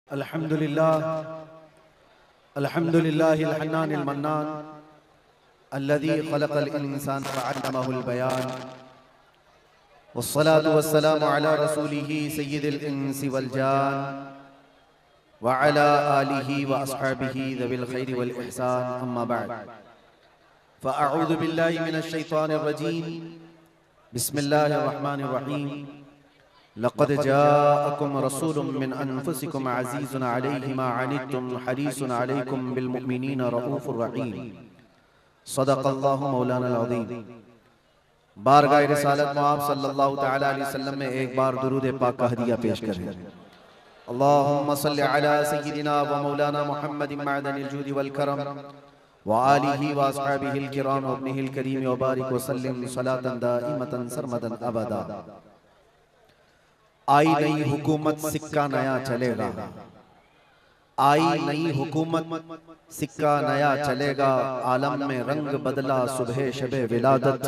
अल्हम्दुलिल्लाह अल्हम्दुलिल्लाहिल हन्नानिल मन्नान अल्लज़ी खलक़ल इंसान वअल्लमहुल बयान वस्सलातु वस्सलामु अला रसूलिही सय्यिदिल इंसी वल जान व अला आलिही व अस्हाबिही ज़विल खैरि वल इहसान अम्मा बअद फ़अऊज़ु बिल्लाहि मिनश शैतानिर रजीम बिस्मिल्लाहिर रहमानिर रहीम लक़द जाअकुम रसूलुम मिन अनफुसिकुम अज़ीज़ुन अलैहि मा अनित्तुम हरीसुन अलैकुम बिल मुमिनीना रऊफ़ुर रहीम सदक़ल्लाहु मौलाना अज़ीम। बारगाह रिसालत मुआब सल्लल्लाहु तआला अलैहि वसल्लम में एक बार दुरूद पाक का हदिया पेश करें। अल्लाहुम्मा सल्लि अला सय्यिदिना व मौलाना मुहम्मदिन मअदनिल जूदि वल करम व आलिहि व अस्हाबिहिल किराम व इब्निहिल करीम व बारिक व सल्लिम सलातन दाइमतन सरमदन अबदा। आई नई हुकूमत सिक्का नया चलेगा, आई नई हुकूमत सिक्का नया चलेगा, आलम में रंग बदला सुबह शबे विलादत,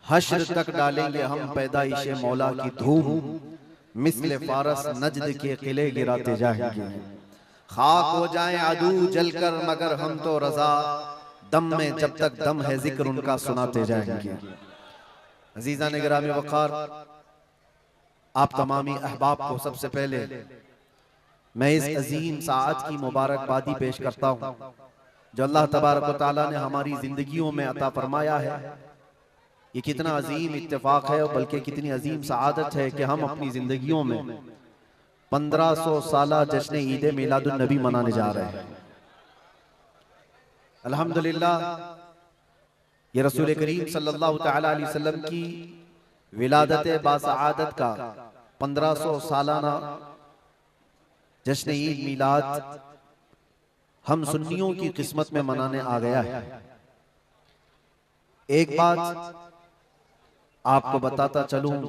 हश्र तक डालेंगे हम पैदाइशे मौला की धूम, मिस्ल फारस नजद के किले गिराते जाएंगे, खाक हो जाएं अदू जलकर मगर हम तो रजा, दम में जब तक दम है जिक्र उनका सुनाते जाएंगे। अजीज़ान गिरामी वक़ार, आप तमामी अहबाब को सबसे पहले मैं इस अजीम साअत की मुबारकबादी पेश करता हूँ जो अल्लाह तबारक व तआला ने हमारी जिंदगियों में अता फरमाया है। ये कितना अजीम इत्तेफाक है, बल्कि कितनी अजीम सआदत है कि हम अपनी जिंदगियों में 1500 साला जश्न ईद मिलादुन नबी मनाने जा रहे हैं। अल्हम्दुलिल्लाह, ये रसूल करीम सल्लल्लाहु तआला अलैहि वसल्लम की विलादत बासआदत का 1500 सालाना जश्न ईद मिलाद हम सुन्नियों की किस्मत में मनाने आ गया है। एक बात आपको बताता चलूं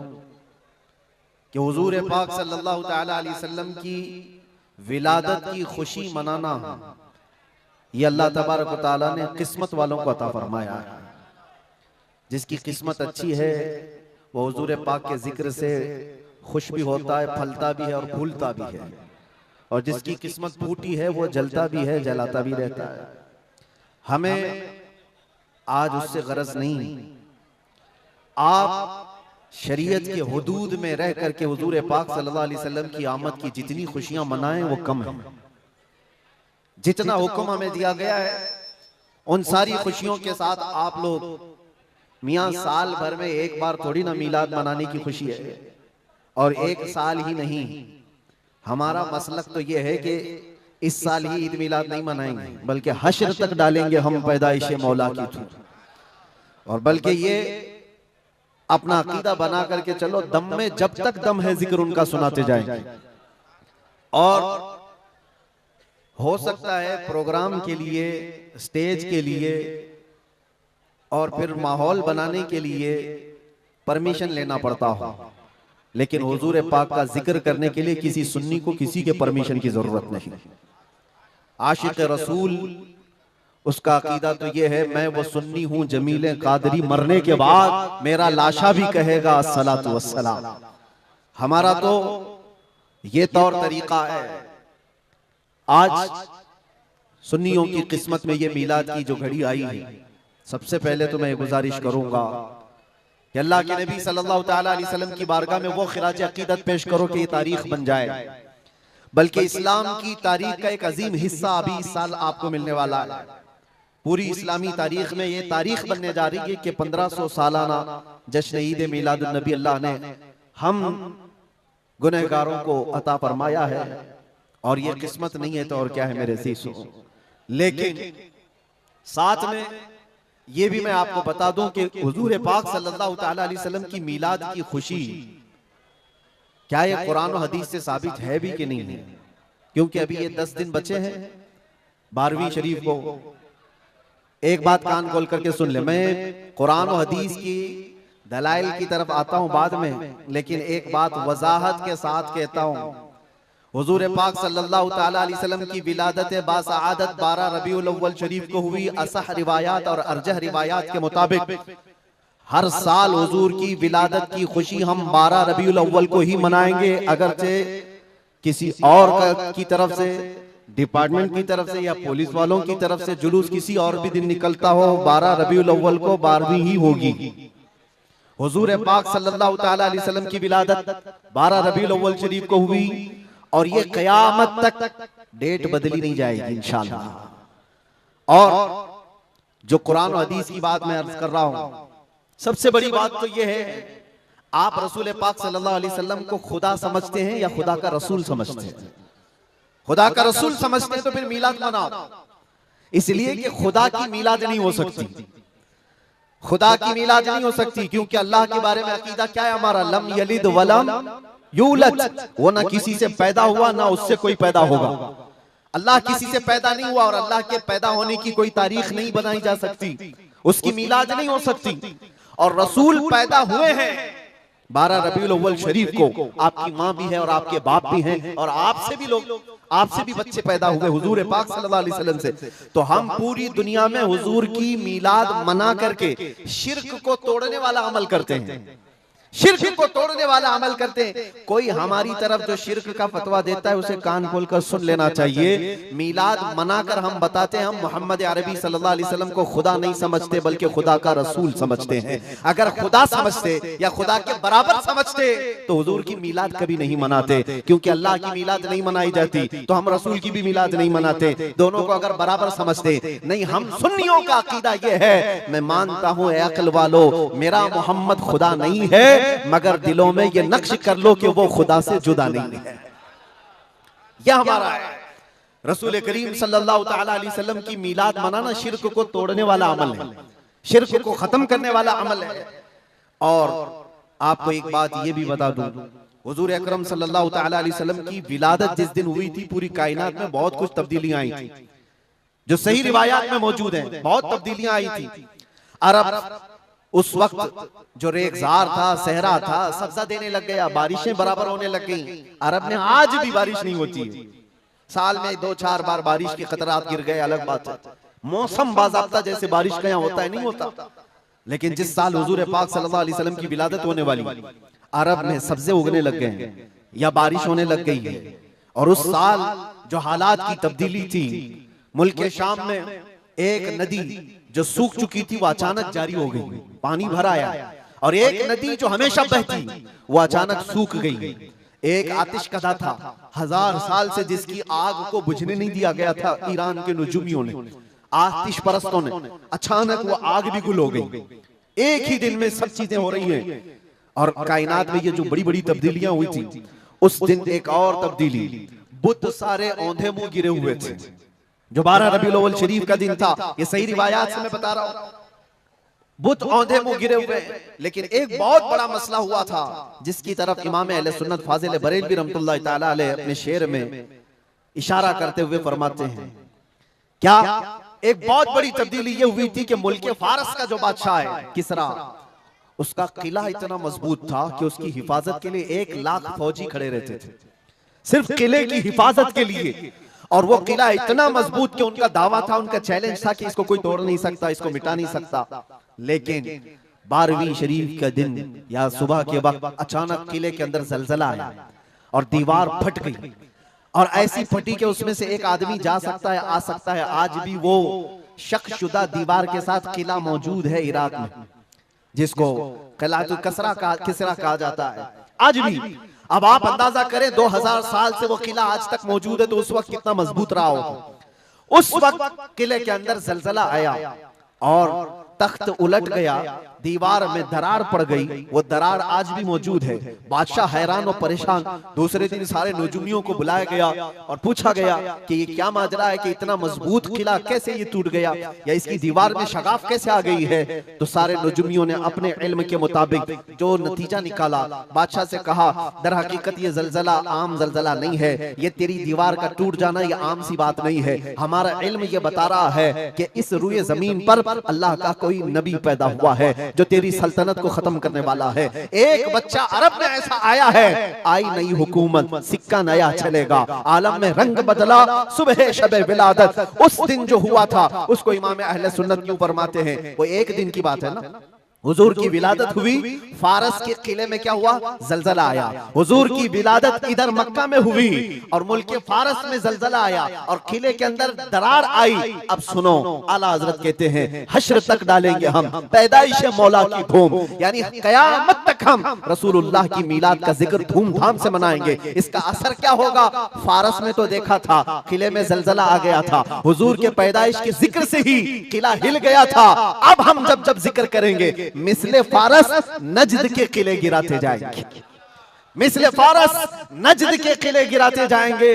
कि हुजूर पाक सल्लल्लाहु तआला अलैहि वसल्लम की विलादत की खुशी मनाना ये अल्लाह तबारक व तआला ने किस्मत वालों को अता फरमाया है। जिसकी किस्मत अच्छी है वो हुजूर पाक के जिक्र से खुश भी होता है, फलता भी है और फूलता भी है, और जिसकी किस्मत फूटी है वो जलता भी है, जलाता भी रहता है। हमें आज उससे गरज नहीं। आप शरीयत के हुदूद में रह करके हुजूर पाक सल्लल्लाहु अलैहि वसल्लम की आमद की जितनी खुशियां मनाएं वो कम है। जितना हुक्म हमें दिया गया है उन सारी खुशियों के साथ आप लोग मियां साल भर में एक बार थोड़ी ना मीलाद मनाने की खुशी है, और एक साल ही नहीं। हमारा मसलक तो ये है कि इस साल ही ईद मिलाद नहीं मनाएंगे, बल्कि हश्र तक डालेंगे हम पैदाइशे मौला की धूम, और बल्कि ये अपना अकीदा बना करके चलो, दम में जब तक दम है जिक्र उनका सुनाते जाएंगे। और हो सकता है प्रोग्राम के लिए, स्टेज के लिए और फिर माहौल बनाने के लिए परमिशन लेना पड़ता हो, लेकिन हुजूर पाक का जिक्र करने के लिए किसी सुन्नी को किसी के परमिशन की जरूरत नहीं। आशिक रसूल उसका अकीदा तो ये है, मैं वो सुन्नी हूं जमील कादरी, मरने के बाद मेरा लाशा भी कहेगा अस्सलातु वस्सलाम। हमारा तो ये तौर तरीका है। आज सुन्नियों की किस्मत में ये मीलाद की जो घड़ी आई है, सबसे पहले तो मैं गुजारिश करूंगा कि अल्लाह के नबी सल्लल्लाहु तआला अलैहि वसल्लम की बारगाह में वो खिराज अकीदत पेश करो कि ये तारीख बन जाए, बल्कि इस्लाम की तारीख का एक अजीम हिस्सा अभी इस साल आपको मिलने वाला है। पूरी इस्लामी तारीख में ये तारीख बनने जा रही है कि 1500 सालाना जश्न ईद मिलादुन नबी अल्लाह ने हम गुनहगारों को अता फरमाया है, और ये किस्मत नहीं है तो और क्या है मेरे सीसों। लेकिन साथ में ये भी मैं आपको बता दूं कि हुजूर पाक सल्लल्लाहु तआला अलैहि वसल्लम की मीलाद की खुशी क्या ये कुरान और हदीस से साबित है भी कि नहीं है, क्योंकि अभी ये 10 दिन बचे हैं 12वीं शरीफ को। एक बात कान खोल करके सुन ले, मैं कुरान और हदीस की दलाइल की तरफ आता हूं बाद में, लेकिन एक बात वजाहत के साथ कहता हूं। हुजूर पाक सल्लल्लाहु तआला अलैहि वसल्लम की विलादत बासआदत 12 रबीउल अव्वल शरीफ को हुई। असह रिवायात और अर्जह रिवायात के मुताबिक हर साल हुजूर की विलादत की खुशी हम 12 रबीउल अव्वल को ही मनाएंगे, अगरचे किसी और की तरफ से, डिपार्टमेंट की तरफ से या पुलिस वालों की तरफ से जुलूस किसी और भी दिन निकलता हो, 12 रबीउल अव्वल को 12वीं ही होगी। हुजूर पाक सल्लल्लाहु तआला अलैहि वसल्लम की विलादत 12 रबीउल अव्वल शरीफ को हुई और ये कयामत तक डेट बदली नहीं जाएगी इंशाअल्लाह। और जो कुरान और हदीस की बात मैं अर्ज कर रहा हूं, सबसे बड़ी बात तो ये है, आप रसूल पाक सल्लल्लाहु अलैहि वसल्लम को खुदा समझते हैं या खुदा का रसूल समझते हैं? खुदा का रसूल समझते हैं तो फिर मीलाद मनाओ, इसलिए कि खुदा की मीलाद नहीं हो सकती, खुदा की मीलाद नहीं हो सकती, क्योंकि अल्लाह के बारे में अकीदा क्या है हमारा, लम यलिद वलम यूलद, वो ना किसी से पैदा हुआ ना उससे कोई पैदा होगा। अल्लाह किसी से पैदा नहीं हुआ और अल्लाह के पैदा होने की कोई तारीख नहीं बनाई जा सकती, उसकी मीलाद नहीं हो सकती। और रसूल पैदा हुए हैं 12 रबीउल अव्वल शरीफ को, आपकी माँ भी है और आपके बाप भी हैं और आपसे भी लोग, आपसे भी बच्चे पैदा हुए हुजूर पाक सल्लल्लाहु अलैहि वसल्लम से। तो हम पूरी दुनिया में हुजूर की मीलाद मना करके शिर्क को तोड़ने वाला अमल करते हैं, शिर्क को तोड़ने वाला अमल करते हैं। कोई हमारी तरफ जो शिर्क का फतवा देता है उसे कान खोलकर सुन लेना चाहिए। मीलाद मनाकर हम बताते हैं हम मोहम्मद अरबी सल्लल्लाहु अलैहि वसल्लम को खुदा नहीं समझते बल्कि खुदा का रसूल समझते हैं। अगर खुदा समझते या खुदा के बराबर समझते तो हुजूर की मीलाद कभी नहीं मनाते, क्योंकि अल्लाह की मीलाद नहीं मनाई जाती तो हम रसूल की भी मीलाद नहीं मनाते। दोनों को अगर बराबर समझते, नहीं, हम सुन्नियों का अकीदा यह है, मैं मानता हूं ए अक्ल वालो, मेरा मोहम्मद खुदा नहीं है, मगर दिलों में ये नक्श कर लो कि वो खुदा से जुदा नहीं है। यह हमारा है। रसूल करीम सल्लल्लाहु तआला अलैहि वसल्लम की मीलाद मनाना शिर्क को तोड़ने वाला अमल है, शिर्क को खत्म करने वाला अमल है। और आपको एक बात ये भी बता दूं, हुजूर अकरम सल्लल्लाहु तआला अलैहि वसल्लम की विलादत जिस दिन हुई थी, पूरी कायनात में बहुत कुछ तब्दीलियां आई थी, जो सही रिवायात में मौजूद हैं। बहुत तब्दीलियां आई थी। अरब उस वक्त जो रेगजार था, सहरा था, सब्जा देने लग गया, बारिशें बराबर होने लग गई। अरब में आज भी बारिश नहीं होती है, साल में 2-4 बार बारिश के खतरात गिर गए, अलग बात है। मौसम बाज़ाब्ता जैसे बारिश का यहाँ होता है नहीं होता। लेकिन जिस साल हुजूर पाक सल्लल्लाहु अलैहि वसल्लम की विलादत होने वाली, अरब में सब्जे उगने लग गए या बारिश होने लग गई है। और उस साल जो हालात की तब्दीली थी, मुल्क शाम में एक नदी जो सूख चुकी थी वो अचानक जारी हो गई, पानी भर आया। और एक नदी जो हमेशा बहती वो अचानक सूख गई। एक आतिशकदा था 1000 साल से जिसकी आग को बुझने नहीं दिया गया था ईरान के नुजुमियों ने, आतिश परस्तों ने, अचानक वो आग भी गुल हो गई। एक ही दिन में सब चीजें हो रही हैं। और कायनात में ये जो बड़ी बड़ी तब्दीलियां हुई थी, उस दिन एक और तब्दीली, बुत सारे औंधे मुंह गिरे हुए थे, जो 12 रबीउल अव्वल शरीफ का दिन था। ये सही रिवायात से मैं बता रहा हूं, बुत औंधे मुंह गिरे हुए। लेकिन एक बहुत बड़ा मसला हुआ था जिसकी तरफ इमाम अहले सुन्नत फाजिल बरेलवी रहमतुल्लाह ताला अलैह अपने शेर में इशारा करते हुए फरमाते हैं, क्या एक बहुत बड़ी तब्दीली ये हुई थी कि मुल्क फारस का जो बादशाह है किसरा, उसका किला इतना मजबूत था कि उसकी हिफाजत के लिए 1 लाख फौजी खड़े रहते थे, सिर्फ किले की हिफाजत के लिए। और वो किला इतना मजबूत कि उनका दावा था, उनका चैलेंज था कि इसको कोई तोड़ नहीं सकता, इसको मिटा नहीं सकता। लेकिन 12वीं शरीफ का दिन या सुबह के वक्त अचानक किले के अंदर जलजला आया और दीवार फट गई। और ऐसी फटी कि उसमें से एक आदमी जा सकता है, आ सकता है। आज भी वो शकशुदा दीवार के साथ किला मौजूद है इराक में, जिसको किलातुल किसरा कहा जाता है आज भी। अब आप अंदाजा करें 2000 साल से वो किला आज तक मौजूद है, तो उस वक्त कितना मजबूत रहा हो। उस वक्त किले के अंदर जलजला आया और तख्त उलट गया, दीवार में दरार पड़ गई। वो दरार आज भी मौजूद है। बादशाह हैरान और परेशान। दूसरे दिन सारे नजूमियों को बुलाया गया और पूछा गया कि ये क्या माजरा है कि इतना मजबूत किला कैसे ये टूट गया, या इसकी दीवार में शगाफ कैसे आ गई है। तो सारे नजूमियों ने अपने इल्म के मुताबिक जो नतीजा निकाला, बादशाह से कहा, दर हकीकत ये जलजला आम जलजला नहीं है, ये तेरी दीवार का टूट जाना ये आम सी बात नहीं है। हमारा इल्म ये बता रहा है कि इस रुए जमीन पर अल्लाह का कोई नबी पैदा हुआ है जो तेरी सल्तनत को खत्म करने वाला है। एक बच्चा अरब में ऐसा आया है, आई नई हुकूमत, सिक्का नया चलेगा, आलम में रंग बदला, सुबह शबे विलादत। उस दिन जो हुआ था उसको इमाम अहले सुन्नत क्यों फरमाते हैं, वो एक दिन की बात है ना, हुजूर की विलादत हुई, फारस के किले में क्या हुआ, जलजला आया। हुजूर की विलादत इधर मक्का में हुई और मुल्क फारस में जलजला आया और किले के अंदर दरार आई। अब सुनो, आला हजरत कहते हैं हश्र तक डालेंगे हम पैदाइश मौला की धूम, यानी कयामत तक हम रसूलुल्लाह की मिलाद का जिक्र धूमधाम से मनाएंगे। इसका असर क्या होगा, फारस में तो देखा था किले में जलजला आ गया था, हुजूर के पैदाइश के जिक्र से ही किला हिल गया था। अब हम जब जब जिक्र करेंगे मिसले फारस नजद के किले गिराते जाएंगे, मिसले फारस नजद के किले गिराते जाएंगे।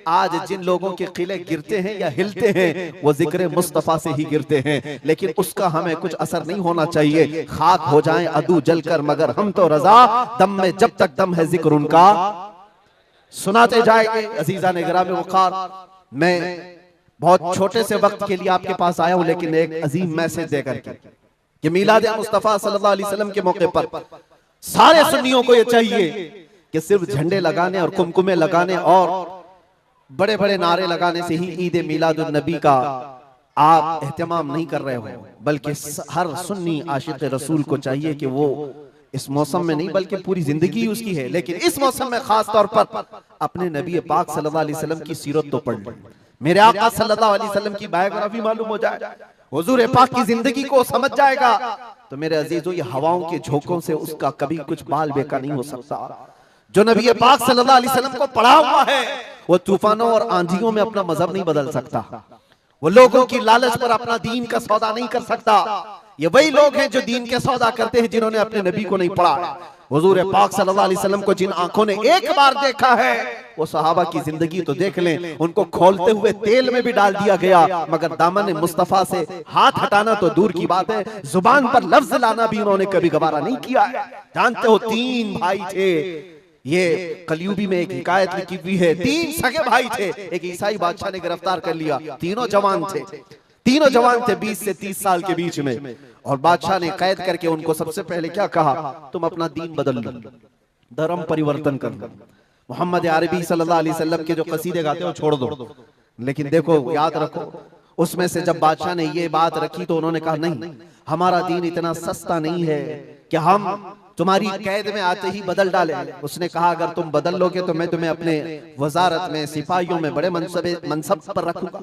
आज जिन लोगों के किले गिरते हैं या हिलते हैं वो जिक्र मुस्तफा से ही गिरते हैं, लेकिन उसका हमें कुछ असर नहीं होना चाहिए। खाक हो जाएं अदू जलकर मगर हम तो रजा, दम में जब तक दम है जिक्र उनका सुनाते जाएंगे। अजीजा ने गिराम वक़ार, मैं बहुत छोटे से वक्त के लिए आपके पास आया हूं, लेकिन एक अजीम मैसेज देकर के कि मिलाद मुस्तफा सल्लल्लाहु अलैहि वसल्लम के मौके पर सारे सुन्नियों को यह चाहिए कि सिर्फ झंडे लगाने और कुमकुमे लगाने और बड़े बड़े नारे लगाने से ही ईद मिलादुन नबी का आप एहतमाम नहीं कर रहे हो, बल्कि हर सुन्नी आशिक रसूल को चाहिए कि वो इस मौसम में नहीं बल्कि पूरी जिंदगी उसकी है, लेकिन इस मौसम में खास तौर पर अपने नबी पाक सल्लल्लाहु अलैहि वसल्लम की सीरत तो पढ़ ले, मेरे आका सल्लल्लाहु अलैहि वसल्लम की बायोग्राफी मालूम हो जाए, हुजूर पाक की जिंदगी को समझ जाएगा। तो मेरे अजीजों, ये हवाओं के झोंकों से उसका कभी कुछ बाल बेका नहीं हो सकता। जो नबी पाक सल्लल्लाहु अलैहि वसल्लम को पढ़ा हुआ है वो तूफानों और आंधियों में अपना मजहब नहीं बदल सकता, वो लोगों की लालच पर अपना दीन का सौदा नहीं कर सकता। ये वही लोग हैं जो दीन के सौदा करते हैं जिन्होंने अपने नबी को नहीं पढ़ा। हुजूर पाक सल्लल्लाहु अलैहि वसल्लम को जिन आंखों ने एक बार देखा है वो सहाबा की जिंदगी तो देख लें, उनको खोलते हुए तेल में भी डाल दिया गया, मगर दामन मुस्तफा से हाथ हटाना तो दूर की बात है, जुबान पर लफ्ज लाना भी उन्होंने कभी गवारा नहीं किया। जानते हो, 3 भाई थे, ये कलयुगी में एक हिकायत लिखी हुई है, 3 सगे भाई थे, एक ईसाई बादशाह ने गिरफ्तार कर लिया, तीनों जवान थे, 20 से 30 साल के बीच में, और बादशाह ने कैद करके उनको सबसे पहले क्या कहा, तुम अपना दीन बदल लो, धर्म परिवर्तन कर लो, मोहम्मद अरबी सल्लल्लाहु अलैहि वसल्लम के जो कसीदे गाते हो छोड़ दो। लेकिन देखो, याद रखो, उसमें से जब बादशाह ने ये बात रखी तो उन्होंने कहा नहीं, हमारा दीन इतना सस्ता नहीं है कि हम तुम्हारी कैद में आते ही बदल डाले। उसने कहा अगर तुम बदल लोगे तो मैं तुम्हें अपने वजारत में, सिपाहियों में बड़े मनसब पर रखूंगा।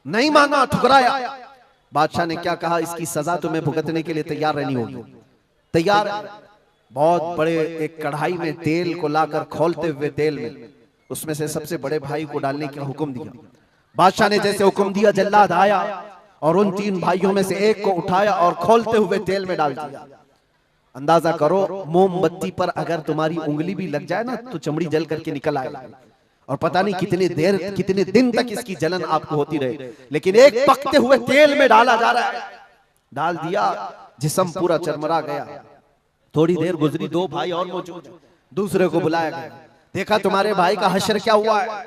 नहीं माना, ठुकराया। बादशाह ने क्या कहा, इसकी सजा तुम्हें भुगतने के लिए तैयार रहनी होगी। तैयार। बहुत बड़े एक कढ़ाई में तेल को लाकर खोलते हुए तेल में उसमें से सबसे बड़े भाई को डालने का हुक्म दिया। बादशाह ने जैसे हुक्म दिया, जल्लाद आया और उन 3 भाइयों में से एक को उठाया और खोलते हुए तेल में डाल दिया। अंदाजा करो, मोमबत्ती पर अगर तुम्हारी उंगली भी लग जाए ना तो चमड़ी जल करके निकल आएगा, और पता नहीं कितने दिन तक इसकी जलन आपको होती रहे। लेकिन एक पकते हुए तेल में डाला जा रहा है, डाल दिया, जिस्म पूरा चरमरा गया। थोड़ी देर गुजरी, 2 भाई और मौजूद, दूसरे को बुलाया गया, देखा तुम्हारे भाई का हश्र क्या हुआ है,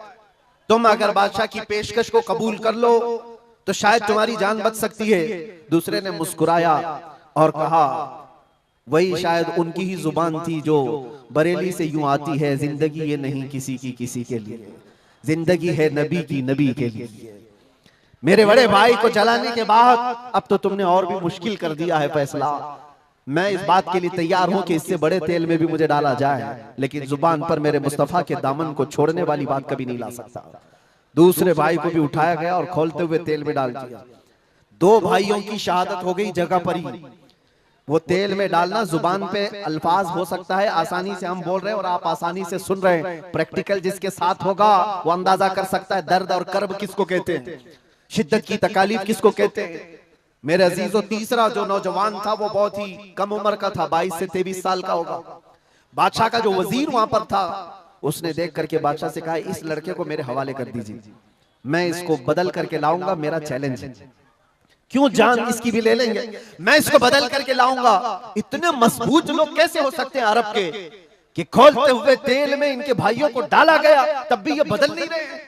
तुम अगर बादशाह की पेशकश को कबूल कर लो तो शायद तुम्हारी जान बच सकती है। दूसरे ने मुस्कुराया और कहा, वही शायद उनकी ही जुबान थी जो बरेली से यूं आती है, जिंदगी ये नहीं किसी की किसी के लिए, जिंदगी है नबी की नबी के लिए। मेरे बड़े भाई को जलाने के बाद अब तो तुमने और भी मुश्किल कर दिया है फैसला। मैं इस बात के लिए तैयार हूं कि इससे बड़े तेल में भी मुझे डाला जाए, लेकिन जुबान पर मेरे मुस्तफा के दामन को छोड़ने वाली बात कभी नहीं ला सकता। दूसरे भाई को भी उठाया गया और खोलते हुए तेल में डाल दिया। 2 भाइयों की शहादत हो गई जगह पर ही। वो तेल में डालना, जुबान पे अल्फाज हो सकता है, आसानी से हम बोल रहे हैं और आप आसानी से सुन रहे हैं, प्रैक्टिकल जिसके साथ होगा वो अंदाजा कर सकता है दर्द और कर्ब किसको कहते हैं, शिद्दत की तकालीफ किसको कहते हैं। मेरे अजीजों, तीसरा जो नौजवान था वो बहुत ही कम उम्र का था, 22 से 23 साल का होगा। बादशाह का जो वजीर वहां पर था उसने देख करके बादशाह से कहा, इस लड़के को मेरे हवाले कर दीजिए, मैं इसको बदल करके लाऊंगा, मेरा चैलेंज है। क्यों, जान इसकी भी ले लेंगे, मैं इसको बदल करके लाऊंगा। इतने मजबूत लोग कैसे हो सकते हैं अरब के कि खोलते हुए तेल में इनके भाइयों को डाला गया तब भी ये बदल नहीं रहे।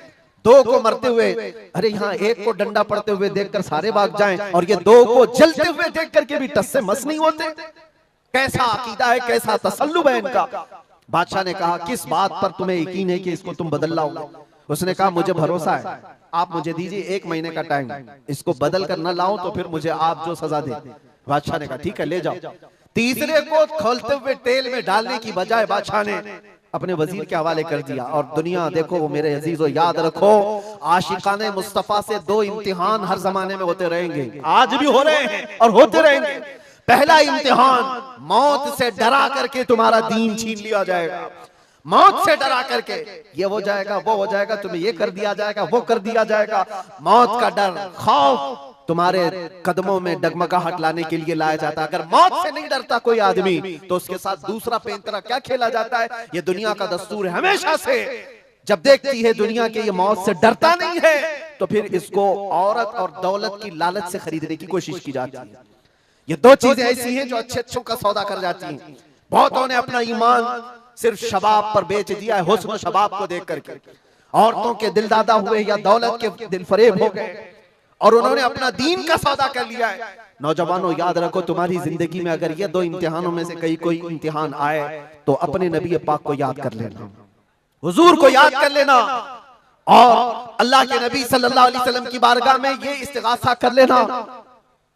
2 को मरते हुए, अरे यहाँ 1 को डंडा पड़ते हुए देखकर सारे भाग जाएं, और ये 2 को जलते हुए देख करके भी टस से मस नहीं होते। कैसा अकीदा है, कैसा तसल्लुब है इनका। बादशाह ने कहा, किस बात पर तुम्हें यकीन है कि इसको तुम बदल लाओगे। उसने कहा, मुझे भरोसा है, आप मुझे दीजिए 1 महीने का टाइम, इसको बदल कर न लाओ तो फिर मुझे आप जो सजा दे बादशाह ने कहा ठीक है ले जाओ। तीसरे को खोलते हुए तेल में डालने की बजाय बादशाह ने अपने वजीर के हवाले कर दिया। और दुनिया देखो वो मेरे अजीजों, याद रखो आशिकाने मुस्तफा से दो इम्तिहान हर जमाने में होते रहेंगे, आज भी हो रहे हैं और होते रहेंगे। पहला इम्तिहान मौत से डरा करके तुम्हारा दीन छीन लिया जाएगा, मौत से डरा करके ये हो जाएगा वो हो जाएगा, तुम्हें ये कर दिया जाएगा वो कर दिया जाएगा। मौत का डर, खौफ तुम्हारे कदमों में डगमगाहट लाने के लिए लाया जाता है। अगर मौत से नहीं डरता कोई आदमी तो उसके साथ दूसरा पैंतरा क्या खेला जाता है। ये दुनिया का दस्तूर है हमेशा से। जब देखती है दुनिया के ये मौत से डरता नहीं है तो फिर इसको औरत और दौलत की लालच से खरीदने की कोशिश की जाती है। ये दो चीजें ऐसी हैं जो अच्छे अच्छों का सौदा कर जाती हैं। बहुतों ने अपना ईमान सिर्फ शबाब पर बेच दिया है, हुस्न शबाब को देख करके। औरतों के दिल दादा हुए या दौलत के दिल फरेब हो गए और उन्होंने अपना दीन का सौदा कर लिया है। नौजवानों याद रखो तुम्हारी जिंदगी में अगर ये दो इम्तिहानों में से कोई इम्तिहान आए तो अपने नबी पाक को याद कर लेना, हुजूर को याद कर लेना और अल्लाह के नबी सल्लल्लाहु अलैहि वसल्लम की बारगाह में ये इस्तिगासा कर लेना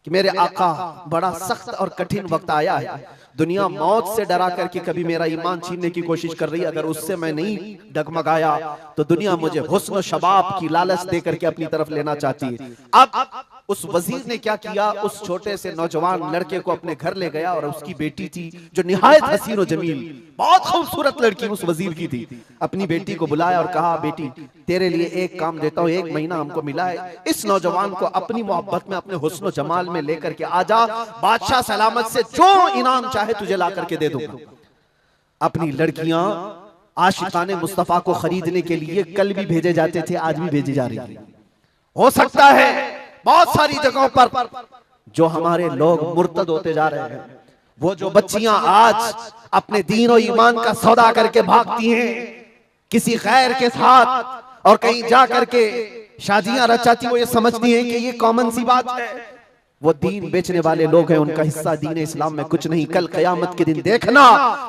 कि मेरे आका बड़ा सख्त और कठिन वक्त आया है। दुनिया मौत से डरा करके कभी मेरा ईमान छीनने की कोशिश कर रही है, अगर उससे मैं नहीं डगमगाया तो दुनिया मुझे हुस्न शबाब की लालच दे करके अपनी तरफ लेना चाहती है। अब उस वजीर ने क्या किया, उस छोटे से नौजवान लड़के को अपने घर ले गया और उसकी बेटी थी जो निहायत हसीन और जमील, बहुत खूबसूरत लड़की उस वजीर की थी। अपनी बेटी को बुलाया और कहा बेटी तेरे लिए एक काम देता हूँ, 1 महीना हमको मिला है, इस नौजवान को अपनी मोहब्बत में अपने हुस्न जमाल में लेकर के आजा, बादशाह सलामत से जो इनाम चाहे तुझे ला करके दे दूंगा। अपनी लड़कियां आशिकाने मुस्तफा को खरीदने के लिए कल भी भेजे जाते थे, आज भी भेजी जा रही है। हो सकता है बहुत सारी जगहों पर जो हमारे लोग मुर्तद होते जा रहे हैं, वो जो बच्चियां आज अपने दीन और ईमान का सौदा करके भागती हैं किसी गैर के साथ और कहीं जा करके शादियां रचाती, वो ये समझती हैं कि ये कॉमन सी बात है। वो दीन बेचने वाले लोग हैं, उनका हिस्सा दीन इस्लाम में कुछ नहीं। कल क़यामत के दिन देखना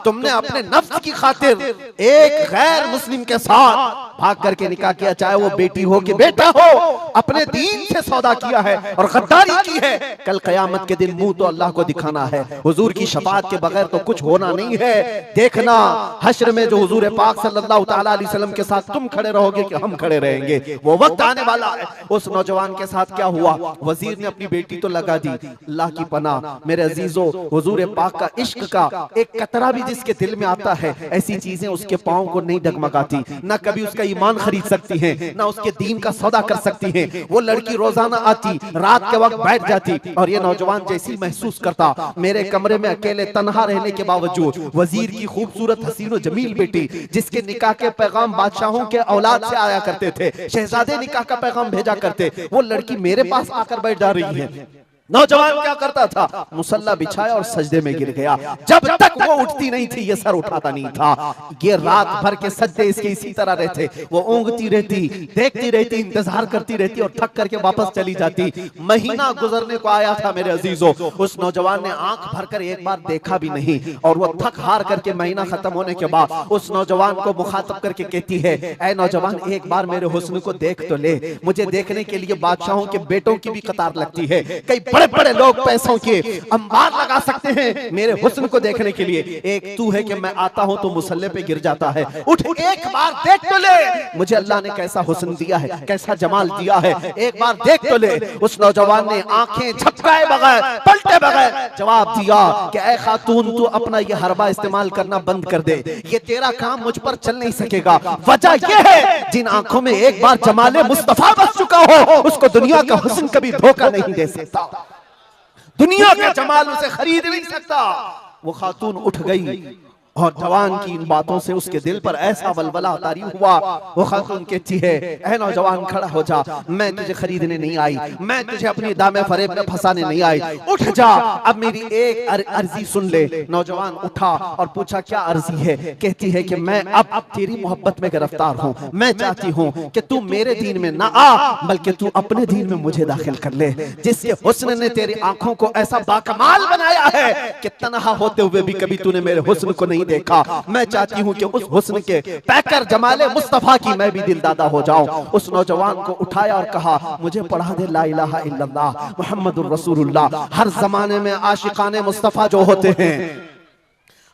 तुमने अपने नफ्स की खातिर एक गैर मुस्लिम के साथ भाग करके निकाह किया, चाहे वो बेटी हो कि बेटा हो, अपने दीन से सौदा किया है और गद्दारी की है। कल क़यामत के दिन मुंह तो अल्लाह को दिखाना है, हुजूर की शफाअत के बगैर तो कुछ होना नहीं है। देखना हश्र में जो हुजूर पाक सल्लल्लाहु तआला अलैहि वसल्लम के साथ तुम खड़े रहोगे कि हम खड़े रहेंगे, वो वक्त आने वाला है। उस नौजवान के साथ क्या हुआ, वजीर ने अपनी बेटी तो लगा दी, अल्लाह की पनाह मेरे अजीजों, हुजूर पाक का इश्क का एक कतरा भी जिसके दिल में आता है, ऐसी चीजें उसके पांव को नहीं डगमगाती, ना कभी उसका ईमान खरीद सकती हैं, ना उसके दीन का सौदा कर सकती हैं। वो लड़की रोजाना आती, रात के वक्त बैठ जाती और ये नौजवान जैसी महसूस करता मेरे कमरे में अकेले तन्हा रहने के बावजूद वजीर की खूबसूरत हसीन और जमील बेटी, जिसके निकाह के पैगाम बादशाहों के औलाद से आया करते थे, शहजादे निकाह का पैगाम भेजा करते, वो लड़की मेरे पास आकर बैठ जा रही है। नौजवान क्या करता था, मुसल्ला बिछाया और सजदे में गिर गया। जब तक वो उठती नहीं थी ये सर उठाता नहीं था। ये रात भर के सजदे इसके इसी तरह रहते, वो ऊँगती रहती, देखती रहती, इंतजार करती रहती और थक करके वापस चली जाती। महीना गुजरने को आया था मेरे अजीजों, उस नौजवान ने आंख भरकर एक बार देखा भी नहीं और वो थक हार करके महीना खत्म होने के बाद उस नौजवान को मुखातब करके कहती है, ऐ नौजवान एक बार मेरे हुस्न को देख तो ले, मुझे देखने के लिए बादशाहों के बेटों की भी कतार लगती है, कई बड़े बड़े लोग पैसों के अंबार लगा सकते हैं मेरे हुस्न को देखने के लिए, एक तू है कि मैं आता हूं तो मुसल्ले पे गिर जाता है, उठ एक बार देख तो ले, मुझे अल्लाह ने कैसा हुस्न दिया है, कैसा जमाल दिया है, एक बार देख तो ले। उस नौजवान ने आंखें झपकाए बगैर, पलटे बगैर जवाब दिया कि ऐ खातून तू अपना ये हरबा इस्तेमाल करना बंद कर दे, ये तेरा काम मुझ पर चल नहीं सकेगा। वजह यह है जिन आंखों में एक बार जमाले मुस्तफा बस चुका हो उसको दुनिया का हुस्न कभी धोखा नहीं दे सकता, दुनिया का जमाल उसे खरीद नहीं सकता। वो खातून उठ गई और जवान की इन बातों से उसके दिल पर ऐसा वलवला तारी हुआ। वो खातून कहती है, ऐ नौजवान खड़ा हो जा, मैं तुझे खरीदने नहीं आई, मैं तुझे अपनी दामे फरेब में फंसाने नहीं आई, उठ जा, अब मेरी एक अर्जी सुन ले। नौजवान उठा और पूछा क्या अर्जी है। कहती है कि मैं अब तेरी मोहब्बत में गिरफ्तार हूँ, मैं चाहती हूँ कि तू मेरे दीन में ना आ बल्कि तू अपने दीन में मुझे दाखिल कर ले, जिसके हुस्न ने तेरी आंखों को ऐसा बाकमाल बनाया है कि तन्हा होते हुए भी कभी तूने मेरे हुस्न को नहीं देखा। मैं चाहती हूँ कि उस हुस्न के पैकर जमाले मुस्तफा की मैं भी दिलदादा हो जाऊं। उस नौजवान को उठाया और कहा, मुझे पढ़ा दे ला इलाहा इल्लल्लाह मुहम्मदुर रसूलुल्लाह। हर जमाने में आशिकाने मुस्तफा जो होते हैं,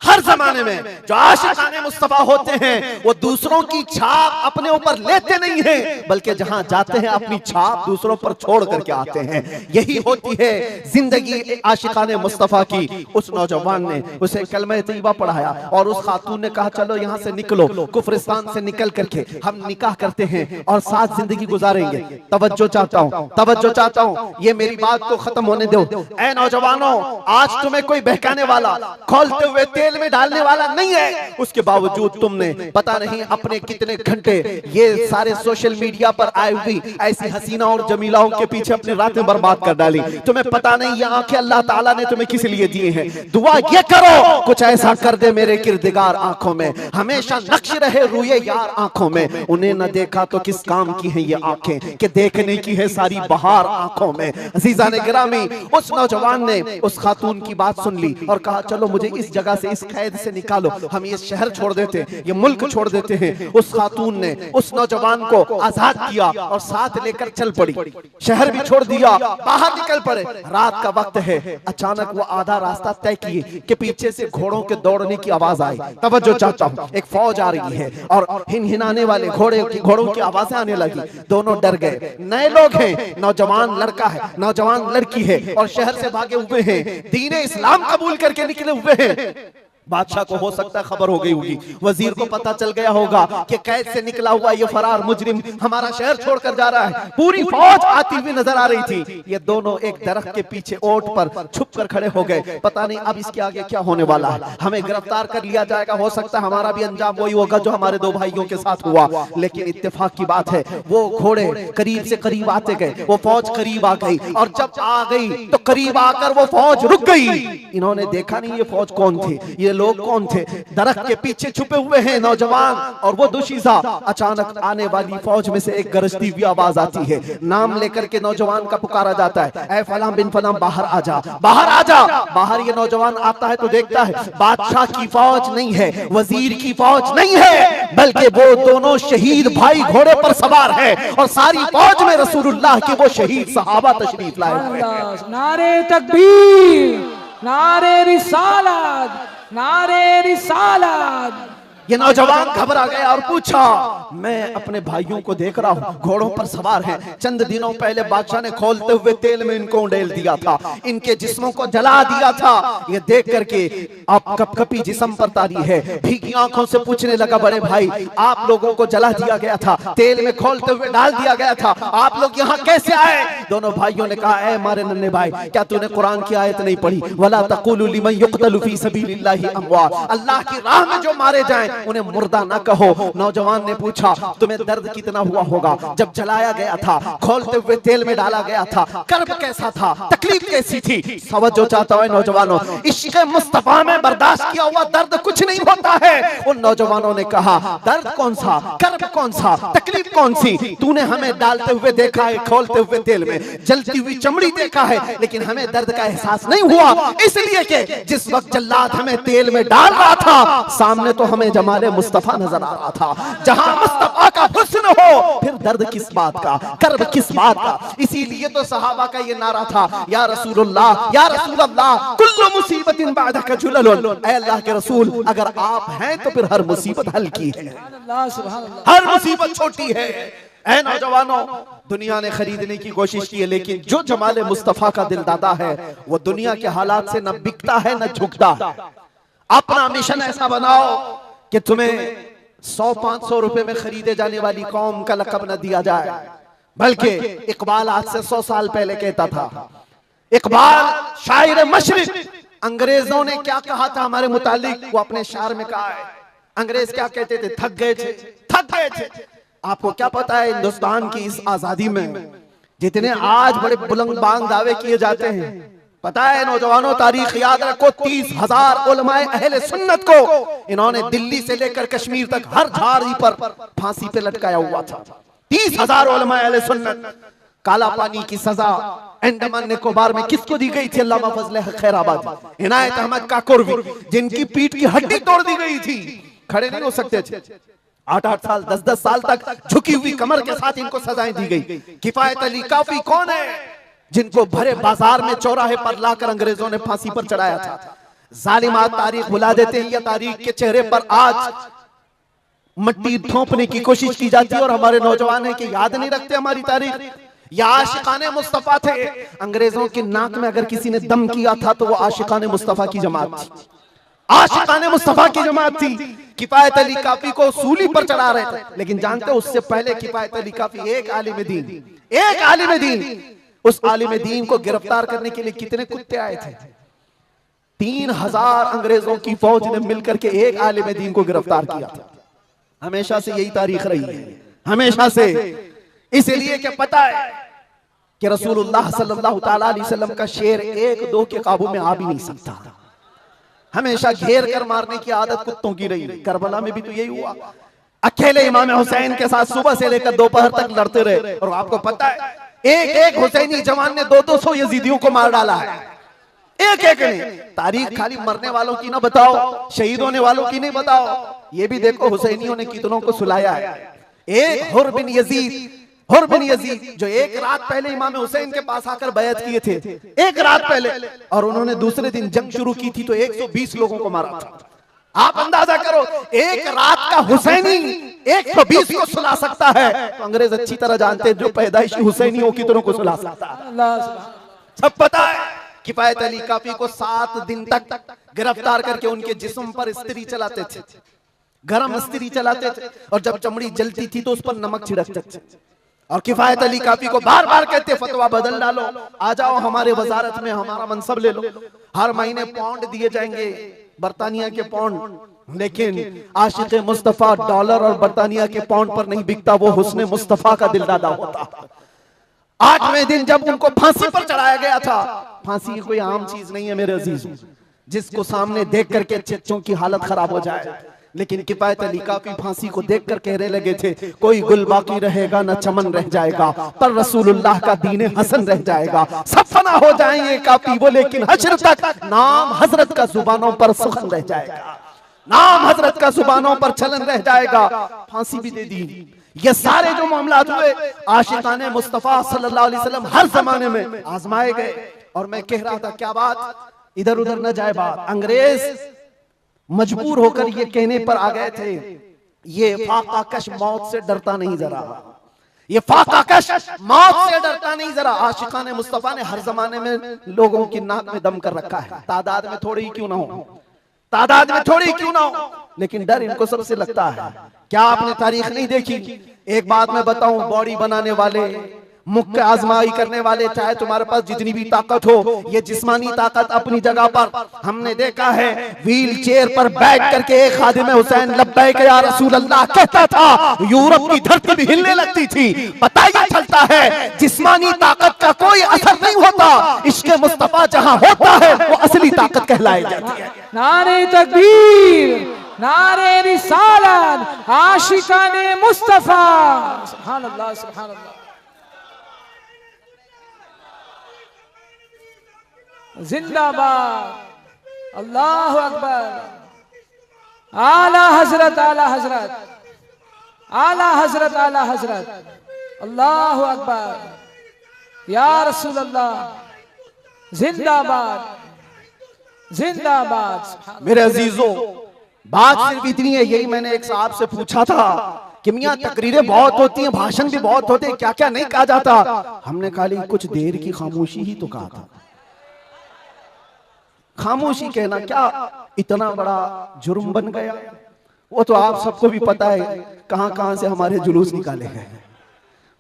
हर जमाने में जो आशिकाने मुस्तफा होते हैं, वो दूसरों की छाप अपने ऊपर लेते नहीं हैं, बल्कि जहां जाते हैं अपनी छाप दूसरों पर छोड़ करके आते हैं। यही होती है जिंदगी आशिकाने मुस्तफा की। उस नौजवान ने उसे कलमा तैयबा पढ़ाया और उस खातून ने कहा, चलो यहां से निकलो, कुफरिस्तान से निकल करके हम निकाह करते हैं और साथ जिंदगी गुजारेंगे। तवज्जो चाहता हूं, तवज्जो चाहता हूं, ये मेरी बात को खत्म होने दो। ऐ नौजवानों, आज तुम्हें कोई बहकाने वाला, खोलते हुए तेल में डालने वाला नहीं है, उसके बावजूद तुमने पता नहीं अपने कितने घंटे ये सारे सोशल मीडिया पर आई हुई ऐसी हसीना और जमीलाओं के पीछे अपनी रातें बर्बाद कर डाली। तुम्हें पता नहीं ये आंखें अल्लाह ताला ने तुम्हें किस लिए दिए हैं। दुआ ये करो, कुछ ऐसा कर दे मेरे किरदिगार आंखों में, हमेशा नक्श रहे रूए यार आंखों में। उन्हें न देखा तो किस काम की है ये आंखें, कि देखने की है सारी बहार आंखों में। अजीजान गिरामी, उस नौजवान ने उस खातून की बात सुन ली और कहा, चलो मुझे इस जगह से, इस कैद से निकालो, हम ये शहर छोड़ देते हैं, ये मुल्क छोड़ देते हैं। उस खातून ने उस नौजवान को आजाद किया और साथ लेकर चल पड़ी। शहर भी छोड़ दिया, बाहर निकल पड़े। रात का वक्त है, अचानक वो आधा रास्ता तय किए कि पीछे से घोड़ों के दौड़ने की आवाज आई। तवज्जो चाहता हूं, एक फौज आ रही है और हिनहिनाने वाले घोड़ों की आवाजें आने लगी। दोनों डर गए। नए लोग हैं, नौजवान लड़का है, नौजवान लड़की है और शहर से भागे हुए हैं, दीन इस्लाम कबूल करके निकले हुए हैं। बादशाह को हो सकता है खबर हो गई होगी, वजीर को पता चल गया होगा कि कैद से निकला हुआ ये फरार मुजरिम हमारा शहर छोड़कर जा रहा है। पूरी फौज आती हुई नजर आ रही थी। ये दोनों एक दरख्त के पीछे ओट पर छुप कर खड़े हो गए। पता नहीं अब इसके आगे क्या होने वाला है, हमें गिरफ्तार कर लिया जाएगा, हो सकता है हमारा भी अंजाम वही होगा जो हमारे दो भाइयों के साथ हुआ। लेकिन इत्तेफाक की बात है, वो घोड़े करीब से करीब आते गए, वो फौज करीब आ गई और जब आ गई तो करीब आकर वो फौज रुक गई। इन्होंने देखा नहीं ये फौज कौन थी, ये लोग कौन थे। दरख्त के पीछे छुपे हुए हैं नौजवान और वो दुशीजा। अचानक आने वाली फौज में से एक गरजती हुई आवाज आती है, नाम लेकर के नौजवान का पुकारा जाता है, ऐ फलां बिन फलां बाहर आ जा, बाहर आ जा। बाहर ये नौजवान आता है तो देखता है बादशाह की फौज नहीं है, वजीर की फौज नहीं है, बल्कि वो दोनों शहीद भाई घोड़े पर सवार है और सारी फौज में रसूलुल्लाह के वो शहीद सहाबा तशरीफ लाए हुए हैं। नारे तकबीर, नारे रिसालत, नारे रिसालत। ये नौजवान घबरा गया और पूछा, मैं अपने भाइयों को देख रहा हूँ घोड़ों पर सवार हैं। चंद दिनों पहले बादशाह ने खोलते हुए तेल में इनको उंडेल दिया था, इनके जिस्मों को जला दिया था। ये देख करके आप कपकपी जिस्म पर तारी है, भीगी आंखों से पूछने लगा, बड़े भाई आप लोगों को जला दिया गया था, तेल में खोलते हुए डाल दिया गया था, आप लोग यहाँ कैसे आए? दोनों भाइयों ने कहा, ऐ मारे नन्हे भाई, क्या तूने कुरान की आयत नहीं पढ़ी, वला तक़ूलू लिमन युक़तलु फ़ी सबीलिल्लाहि अमवात, अल्लाह की राह में जो मारे जाएं उन्हें मुर्दा ना कहो। नौजवान ने पूछा, तुम्हें दर्द कितना हुआ होगा जब जलाया गया था, खोलते हुए तेल में डाला गया था, कर्ब कैसा था, तकलीफ कैसी थी? तवज्जो चाहता हूं नौजवानों, इश्क़ मुस्तफा में बर्दाश्त किया हुआ दर्द कुछ नहीं होता है। उन नौजवानों ने कहा, दर्द कौन सा, कर्ब कौन सा, तकलीफ कौन सी? तूने हमें डालते हुए देखा है, खोलते हुए तेल में, जलती हुई चमड़ी देखा है, लेकिन हमें दर्द का एहसास नहीं हुआ, इसलिए कि जिस वक्त जल्लाद हमें तेल में डाल रहा था, सामने तो हमें जमाले मुस्तफा नजर आ रहा था। जहां मुस्तफा का हुस्न हो फिर दर्द किस बात का, कर्ब किस बात का? इसीलिए तो सहाबा का ये नारा था, या रसूलुल्लाह, या रसूलल्लाह, कुल्लु मुसीबतिन बादका जुललुन, ऐ अल्लाह के रसूल अगर आप हैं तो फिर हर मुसीबत हल्की है, हर मुसीबत छोटी है। ऐ नौजवानों, दुनिया ने खरीदने की कोशिश की है, लेकिन जो जमाले मुस्तफा का दिलदादा है वो दुनिया के हालात से न बिकता है न झुकता है। अपना मिशन ऐसा बनाओ कि तुम्हें 100-500 रुपए में खरीदे जाने वाली कौम का लक़ब न दिया जाए, बल्कि इकबाल आज से 100 साल पहले कहता था, इकबाल शायर मशरिक, अंग्रेजों ने क्या कहा था हमारे मुतालिक वो अपने शार में कहा है। अंग्रेज क्या कहते थे? थक गए थे, थक गए थे। आपको क्या पता है हिंदुस्तान की इस आजादी में जितने आज बड़े बुलंद बांग दावे किए जाते हैं, पता है नौजवानों, तारीख याद रखो, 30,000 उलमाए अहले सुन्नत को इन्होंने दिल्ली से लेकर कश्मीर तक हर झाड़ी पर फांसी पे लटकाया हुआ था। 30,000 उलमाए अहले सुन्नत। काला पानी की सजा अंडमान निकोबार में किसको दी गई थी? अल्लामा फजल खैराबादी, इनायत अहमद काकोरवी, जिनकी पीठ की हड्डी तोड़ दी गई थी, खड़े नहीं हो सकते थे। 8-8 साल 10-10 साल तक झुकी हुई कमर के साथ इनको सजाएं दी गई। किफायत अली काफी कौन है? जिनको भरे बाजार में चौराहे पर लाकर अंग्रेजों ने फांसी पर चढ़ाया था। जालिमात तारीख भुला देते हैं, या तारीख के चेहरे पर आज मट्टी थोपने की कोशिश की जाती है और हमारे नौजवान है कि याद नहीं रखते हमारी तारीख। या आशिकाने मुस्तफा थे, अंग्रेजों के नाक में अगर किसी ने दम किया था तो वो आशिकाने मुस्तफा की जमात थी, आशिकाने मुस्तफा की जमात थी। किफायत अली काफी को सूली पर चढ़ा रहे थे, लेकिन जानते हो उससे पहले किफायत अली काफी एक आलिम दीन, उस आलिम दीन को गिरफ्तार करने के लिए कितने कुत्ते आए थे? 3000 अंग्रेजों की फौज ने मिलकर के एक आलिम दीन को गिरफ्तार किया था। हमेशा से यही तारीख रही है, हमेशा से। इसलिए कि पता है कि रसूलुल्लाह सल्लल्लाहु ताला अलैहि वसल्लम का शेर 1-2 के काबू में आ भी नहीं सकता, हमेशा घेर कर मारने की आदत कुत्तों की रही। करबला में भी तो यही हुआ, अकेले इमाम हुसैन के साथ सुबह से लेकर दोपहर तक लड़ते रहे। और आपको पता है एक हुसैनी जवान ने 200 यजीदियों को मार डाला है, एक ने। तारीख खाली मरने वालों की ना बताओ, शहीद होने वालों की नहीं बताओ, ये भी देखो हुसैनियों ने कितनों को सुलाया है। एक हुर बिन यजीद जो एक रात पहले इमाम हुसैन के पास आकर बैत किए थे, एक रात पहले, और उन्होंने दूसरे दिन जंग शुरू की थी तो 120 लोगों को मारा था। आप अंदाजा करो, एक रात का हुसैनी 120 को सुला सकता है, तो अंग्रेज अच्छी तरह जानते हैं जो पैदाइशी हुसैनी हो कितनों को सुला सकता है, सब पता है। किफायत अली काफी को 7 दिन तक गिरफ्तार करके उनके जिस्म पर इस्त्री चलाते थे, गरम इस्त्री चलाते थे, और जब चमड़ी जलती थी तो उस पर नमक छिड़कते थे। और किफायत अली काफी को बार बार कहते फतवा बदल डालो, आ जाओ हमारे वजारत में, हमारा मनसब ले लो, हर महीने पाउंड दिए जाएंगे, बरतानिया के पाउंड। लेकिन आशिक मुस्तफा डॉलर और बरतानिया के पाउंड पर नहीं बिकता, वो हुस्ने मुस्तफा का दिलदादा होता। 8वें दिन जब उनको फांसी पर चढ़ाया गया था, फांसी कोई आम चीज नहीं है मेरे अजीज, जिसको सामने देख करके चच्चों की हालत खराब हो जाए। लेकिन किफायत अली काफी फांसी को देखकर कहने लगे थे, कोई गुल बाकी रहेगा न चमन रह जाएगा, पर रसूलुल्लाह का दीन हसन रह जाएगा। सब फना हो जाएंगे काफी वो, लेकिन हश्र तक नाम हजरत का जुबानों पर सुखन रह जाएगा, नाम हजरत का जुबानों पर चलन रह जाएगा। फांसी भी दे दी। ये सारे जो मामलात हुए आशिकाने मुस्तफा सल्लल्लाहु अलैहि वसल्लम हर जमाने में आजमाए गए। और मैं कह रहा था, क्या बात इधर उधर न जाए बात, अंग्रेज मजबूर होकर ये कहने पर आ गए थे, ये फाकाकश मौत से डरता नहीं जरा, ये फाकाकश मौत से डरता नहीं जरा। आशिकाने मुस्तफा ने हर जमाने में लोगों की नाक में दम कर रखा है, तादाद में थोड़ी ही क्यों ना हो, तादाद में थोड़ी क्यों ना हो, लेकिन डर इनको सबसे लगता है। क्या आपने तारीख नहीं देखी? एक बात मैं बताऊं, बॉडी बनाने वाले, मुक्के आजमाई करने वाले, चाहे तुम्हारे पास जितनी भी ताकत हो, ये जिस्मानी ताकत अपनी जगह पर, हमने देखा है व्हील चेयर पर बैठ करके एक खादिम हुसैन लब्बैक या रसूल अल्लाह कहता था, यूरोप की धरती भी हिलने लगती थी। पता ही चलता है जिस्मानी ताकत का कोई असर नहीं होता, इश्क़ मुस्तफा जहां होता है वो असली ताकत कहलाई जाती है। नारे तकबीर, नारे रिसालत, आशिकाने मुस्तफा, सुभान अल्लाह, सुभान अल्लाह। जिंदाबाद, अल्लाह अकबर, आला हजरत, आला हजरत, आला हजरत, आला हजरत, अल्लाह अकबर, या रसूल अल्लाह, जिंदाबाद, जिंदाबाद। मेरे अजीजों, बात सिर्फ इतनी है, यही मैंने एक साहब से पूछा था कि मियां तकरीरें बहुत होती हैं, भाषण भी बहुत होते हैं, क्या क्या नहीं कहा जाता। हमने खाली कुछ देर की खामोशी ही तो कहा था। खामोशी कहना क्या इतना बड़ा जुर्म बन गया? वो तो आप सबको भी पता है, कहां कहां से हमारे जुलूस निकाले गए,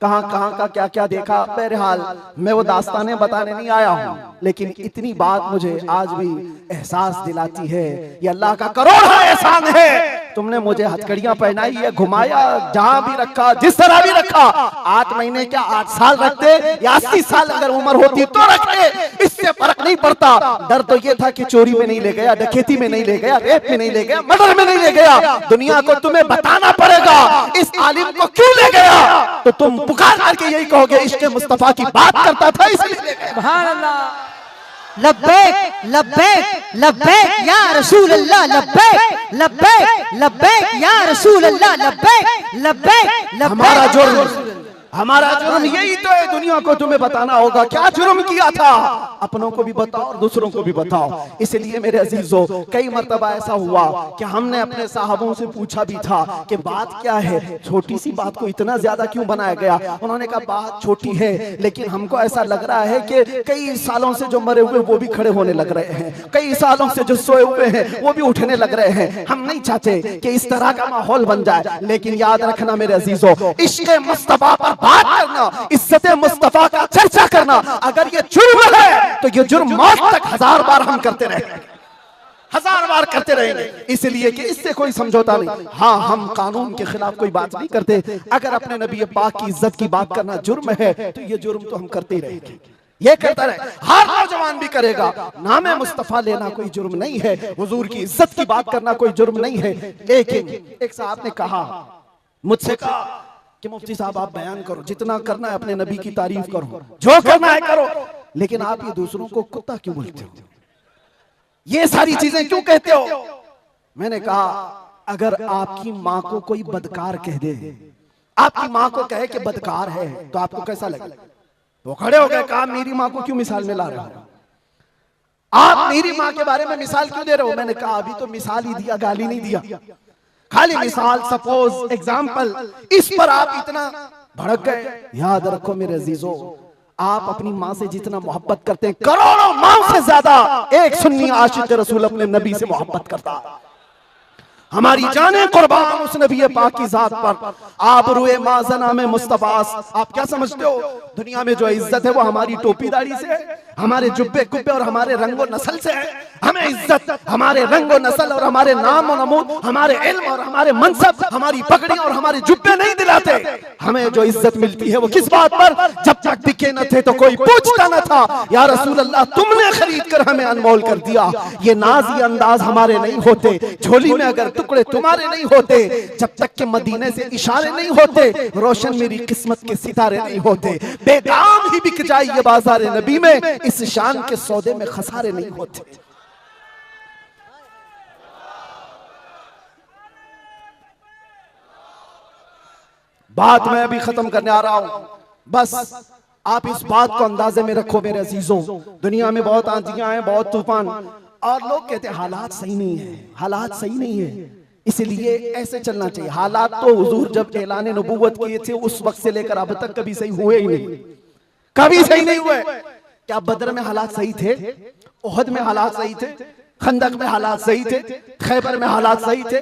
कहां कहां का क्या क्या देखा। बहरहाल मैं वो दास्तानें बताने नहीं आया हूं, लेकिन इतनी बात मुझे आज भी एहसास दिलाती है, ये अल्लाह का करोड़ एहसान है तुमने मुझे हथकड़ियां पहनाई है, घुमाया, जहां भी रखा, जिस तरह भी रखा, 8 महीने क्या 8 साल रखते या 80 साल अगर उम्र होती तो रखते, इससे फर्क नहीं पड़ता। डर तो ये था कि चोरी में नहीं ले गया, डकैती में नहीं ले गया, रेप में नहीं ले गया, मर्डर में नहीं ले गया। दुनिया को तुम्हें बताना पड़ेगा इस आलिम को क्यों ले गया, तो तुम पुकार करके यही कहोगे इश्क़ मुस्तफा की बात करता था इसलिए ले गया। सुभान अल्लाह। लब्बैक लब्बैक लब्बैक या रसूल अल्लाह, लब्बैक लब्बैक लब्बैक या रसूल अल्लाह, लब्बैक लब्बैक लब्बैक। हमारा जुर्म यही तो है, दुनिया को तुम्हें बताना होगा क्या जुर्म किया था, अपनों को भी बताओ और दूसरों को भी बताओ। इसलिए मेरे अजीजों, कई मर्तबा ऐसा हुआ कि हमने अपने साहबों से पूछा भी था कि बात क्या है, छोटी सी बात को इतना ज्यादा क्यों बनाया गया। उन्होंने कहा बात छोटी है, लेकिन हमको ऐसा लग रहा है कि कई सालों से जो मरे हुए वो भी खड़े होने लग रहे हैं, कई सालों से जो सोए हुए हैं वो भी उठने लग रहे हैं। हम नहीं चाहते कि इस तरह का माहौल बन जाए, लेकिन याद रखना मेरे अजीजों, इश्क़ मुस्तफा पर बात करना, इज्जत मुस्तफा का चर्चा करना, अगर ये जुर्म है तो ये जुर्म मौत तक 1000 बार हम करते रहेंगे, 1000 बार करते रहेंगे। इसलिए कि इससे कोई समझौता नहीं। हाँ, हम कानून के खिलाफ कोई बात नहीं करते। अगर अपने नबी पाक की इज्जत की बात करना जुर्म है तो ये जुर्म तो हम करते ही रहेंगे, ये करता रहे, हर नौजवान भी करेगा। नामे मुस्तफा लेना कोई जुर्म नहीं है, हुजूर की इज्जत की बात करना कोई जुर्म नहीं है। लेकिन एक साहब ने कहा, मुझसे कहा कि मुफ्ती साहब आप बयान करो, जितना करना है अपने नबी की तारीफ करो, जो करना है करो, लेकिन आप ये दूसरों को कुत्ता क्यों बोलते हो, ये सारी चीजें क्यों कहते हो। मैंने कहा अगर आपकी माँ को कोई बदकार कह दे, आपकी माँ को कहे कि बदकार है, तो आपको कैसा लगे। तो खड़े हो गए, कहा मेरी माँ को क्यों मिसाल में ला रहे हो, आप मेरी माँ के बारे में मिसाल क्यों दे रहे हो। मैंने कहा अभी तो मिसाल ही दिया, गाली नहीं दिया, खाली मिसाल, सपोज, एग्जाम्पल, इस पर आप इतना भड़क गए। याद रखो मेरे अजीजों, आप अपनी माँ से जितना मोहब्बत करते हैं, करोड़ों माँ से ज्यादा एक सुन्नी आशिक रसूल अपने नबी से मोहब्बत करता। हमारी जाने कुर्बान उस नबी पाक की जात पर। आप रुए माज़ना में मुस्तफास, आप क्या समझते हो दुनिया में जो इज्जत है वो हमारी टोपी दाढ़ी से है, हमारे जुब्बे कुब्बे और हमारे रंगो नस्ल से है। हमें इज्जत हमारे रंगो नस्ल और हमारे नाम और नमूद, हमारे इल्म और हमारे मनसब, हमारी पगड़ी और हमारे जुब्बे नहीं दिलाते। हमें जो इज्जत मिलती है वो किस बात पर, जब तक बिके न थे तो कोई पूछता न था, या रसूल अल्लाह तुमने खरीद कर हमें अनमोल कर दिया। ये नाज ये अंदाज हमारे नहीं होते, झोली में अगर टुकड़े तुम्हारे नहीं होते, जब तक के मदीने से इशारे नहीं होते, रोशन मेरी किस्मत के सितारे नहीं होते। बेदाम ही बिक जाए ये बाजार नबी में, इस शान के सौदे में खसारे नहीं होते। बात मैं अभी खत्म करने आ रहा हूं, बस आप इस बात को अंदाजे में रखो मेरे अजीजों। दुनिया में बहुत आंधियां हैं, बहुत तूफान, और लोग कहते हैं हालात सही नहीं है, हालात सही नहीं है, इसलिए ऐसे चलना चाहिए। हालात तो हुजूर जब ऐलान नबूवत किए थे उस वक्त से लेकर अब तक कभी सही हुए ही नहीं, कभी सही नहीं हुए। क्या बदर में हालात सही थे, ओहद में हालात सही थे, खंदक में हालात सही थे, खैबर में हालात सही थे,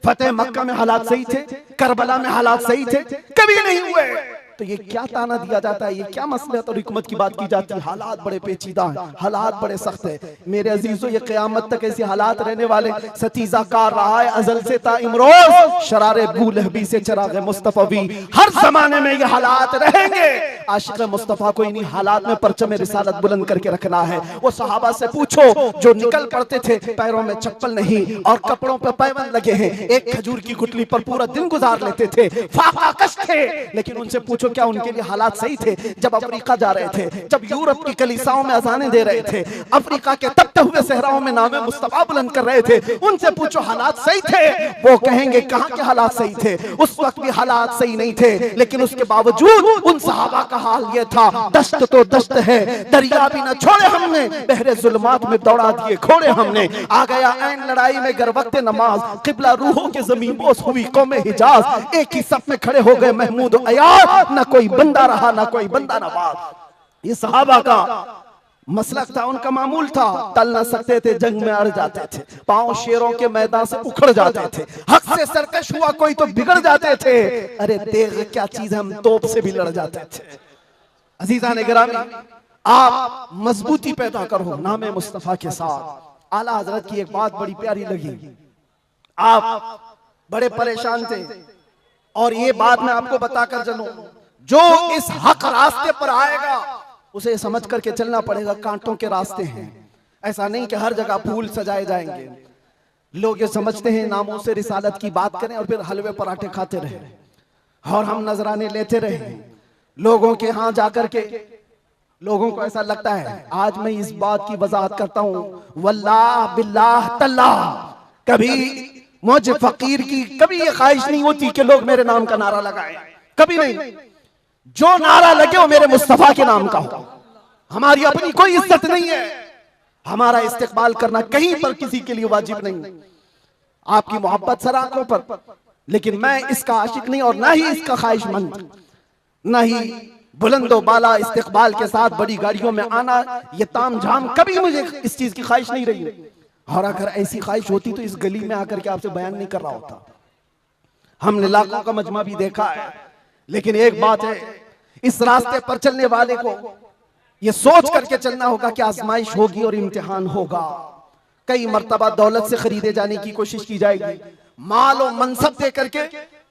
फतेह मक्का में हालात सही थे, करबला में हालात सही थे, कभी नहीं हुए। तो ये क्या ताना दिया जाता है, ये क्या मसलहत और हिकमत की बात की जाती है। हालात बड़े पेचीदा हैं, हालात बड़े सख्त है मेरे अजीजों। ये क़यामत तक ऐसे हालात रहने वाले। सतीजा कार रहा है अजल से ता इमरोज, शरारे बूलहबी से चराग मुस्तफवी, हर जमाने में ये हालात रहेंगे। आशिक मुस्तफा को इन्हीं हालात में परचम रिसालत बुलंद करके रखना है। वो सहाबा से पूछो जो निकल पड़ते थे, पैरों में चप्पल नहीं और कपड़ों पर पैबंद लगे हैं, एक खजूर की गुठली पर पूरा दिन गुजार लेते थे, फाका कश थे, लेकिन उनसे पूछो क्या उनके लिए हालात सही थे जब अफ्रीका जा रहे थे, जब यूरोप की कलीसाओं में अजानें दे रहे थे, अफ्रीका के तपते हुए सहराओं में नामे मुस्तफा बुलंद कर रहे थे, उनसे पूछो हालात सही थे। वो कहेंगे कहां के हालात सही थे, उस वक्त भी हालात सही नहीं थे, लेकिन उसके बावजूद उन सहाबा का हाल ये था, दश्त तो दश्त है, दरिया भी न छोड़े हमने, बहरे जुल्मात में दौड़ा दिए घोड़े हमने। आ गया ऐन लड़ाई में गर वक्त नमाज, किबला रूहों के ज़मीं बोस हुई कौमे हिजाज, एक ही सफ में खड़े हो गए महमूद अयाज, ना कोई बंदा रहा ना कोई बंदा नवाज। ये सहाबा का मसलक था, उनका मामूल था, टल ना सकते थे, जंग में अड़ जाते थे, पांव शेरों के मैदान से उखड़ जाते थे, हक से सरकश हुआ कोई तो बिगड़ जाते थे। अरे तेग क्या चीज, हम तोप से भी लड़ जाते थे। अजीजान गिरामी, आप मजबूती पैदा करो नामे मुस्तफा के साथ। आला हजरत की एक बात बड़ी प्यारी लगी, आप बड़े परेशान थे। और ये बात मैं आपको बताकर चलूं, जो इस हक रास्ते पर आएगा उसे समझ करके चलना पड़ेगा, कांटों के रास्ते हैं। ऐसा नहीं कि हर जगह फूल सजाए जाएंगे। लोग ये समझते हैं नामों से रिसालत की बात करें और फिर हलवे पराठे खाते रहे और हम नजराने लेते रहे लोगों के यहाँ जाकर के। लोगों को ऐसा लगता है, आज मैं इस बात की वजाहत करता हूं, वल्लाह बिल्लाह तल्लाह, कभी मुझे फकीर की कभी ये ख्वाहिश नहीं होती कि लोग मेरे नाम का नारा लगाएं, कभी नहीं। जो नारा लगे वो मेरे मुस्तफा के नाम का हो। हमारी अपनी कोई इज्जत नहीं है, हमारा इस्तेकबाल करना कहीं पर किसी के लिए वाजिब नहीं। आपकी मोहब्बत सर आंखों पर, लेकिन मैं इसका आशिक नहीं और ना ही इसका ख्वाहिशमंद, ना ही बुलंदो बाला इस्तेकबाल के साथ बड़ी गाड़ियों में आना, ये ताम झाम, कभी मुझे इस चीज की ख्वाहिश नहीं रही। और अगर ऐसी ख्वाहिश होती तो इस गली में आकर के आपसे बयान नहीं कर रहा होता। हमने लाखों का मजमा भी देखा है, लेकिन एक बात है, इस रास्ते पर चलने वाले को ये सोच करके चलना होगा कि आजमाइश होगी और इम्तिहान होगा। कई मर्तबा दौलत से खरीदे जाने की कोशिश की जाएगी, माल और मनसब दे करके,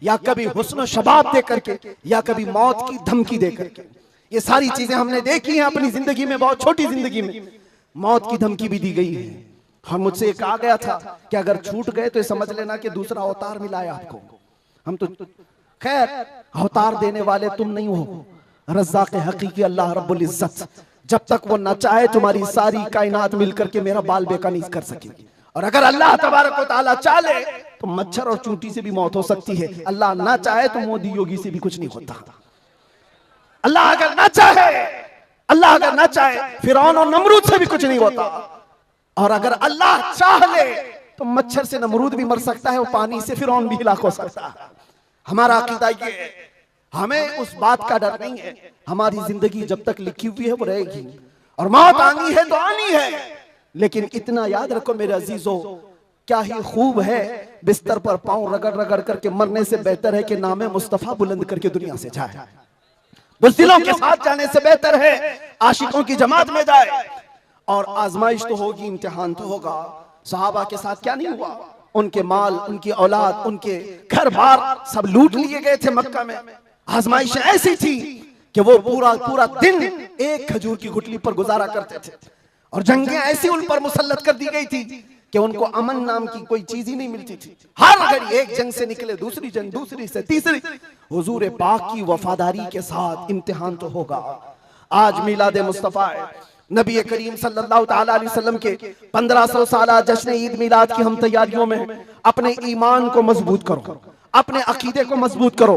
या कभी हुस्न शबाब दे करके, या कभी मौत की धमकी दे करके। ये सारी चीजें हमने देखी हैं अपनी जिंदगी में, बहुत छोटी जिंदगी में मौत की धमकी भी दी गई है। और मुझसे कहा गया था कि अगर छूट गए तो समझ लेना कि दूसरा अवतार मिला है आपको। हम तो खैर अवतार देने वाले तुम नहीं हो, रज़्ज़ाक़ हकीकी अल्लाह रब्बुल इज्जत, जब तक वो न चाहे तुम्हारी सारी कायनात मिलकर के मेरा बाल बेका नहीं कर सकेगी। और अगर अल्लाह तबारक व तआला चाहे तो मच्छर और चूंटी से भी मौत हो सकती है, अल्लाह ना चाहे तो मोदी योगी से भी कुछ नहीं होता। अल्लाह अगर ना चाहे, अल्लाह अगर ना चाहे फिरौन और नमरूद से भी कुछ नहीं होता। और अगर अल्लाह चाह ले तो मच्छर से नमरूद भी मर सकता है और पानी से फिरौन भी हिलाक हो सकता है। हमारा अकीदा ये है, हमें उस बात का डर नहीं है, हमारी जिंदगी जब तक लिखी हुई है वो रहेगी और मौत आनी है तो आनी है। लेकिन इतना याद रखो मेरे अजीजों, क्या ही खूब है बिस्तर पर पांव रगड़ रगड़ करके मरने से बेहतर है कि नामे मुस्तफा बुलंद करके दुनिया से जाए। बुज़दिलों के साथ जाने से बेहतर है आशिकों की जमात में जाए। और आजमाइश तो होगी, इम्तिहान तो होगा। सहाबा के साथ क्या नहीं हुआ, उनके माल, उनकी औलाद, उनके घर बार सब लूट लिए गए थे मक्का में। आजमाइश ऐसी थी कि वो पूरा पूरा दिन एक खजूर की गुठली पर गुजारा करते थे और जंगें ऐसी उन पर मुसल्लत कर दी गई थी कि उनको अमन नाम की कोई चीज ही नहीं मिलती थी। हर घड़ी एक जंग से निकले दूसरी जंग, दूसरी से तीसरी। हुजूर पाक की वफादारी के साथ इम्तिहान तो होगा। आज मिलाद मुस्तफा है, नबी करीम सल्लल्लाहु ताला अलैहि वसल्लम के 1500 साला जश्न ईद मिलाद की हम तैयारियों में अपने ईमान को मजबूत करो, अपने अकीदे को मजबूत करो,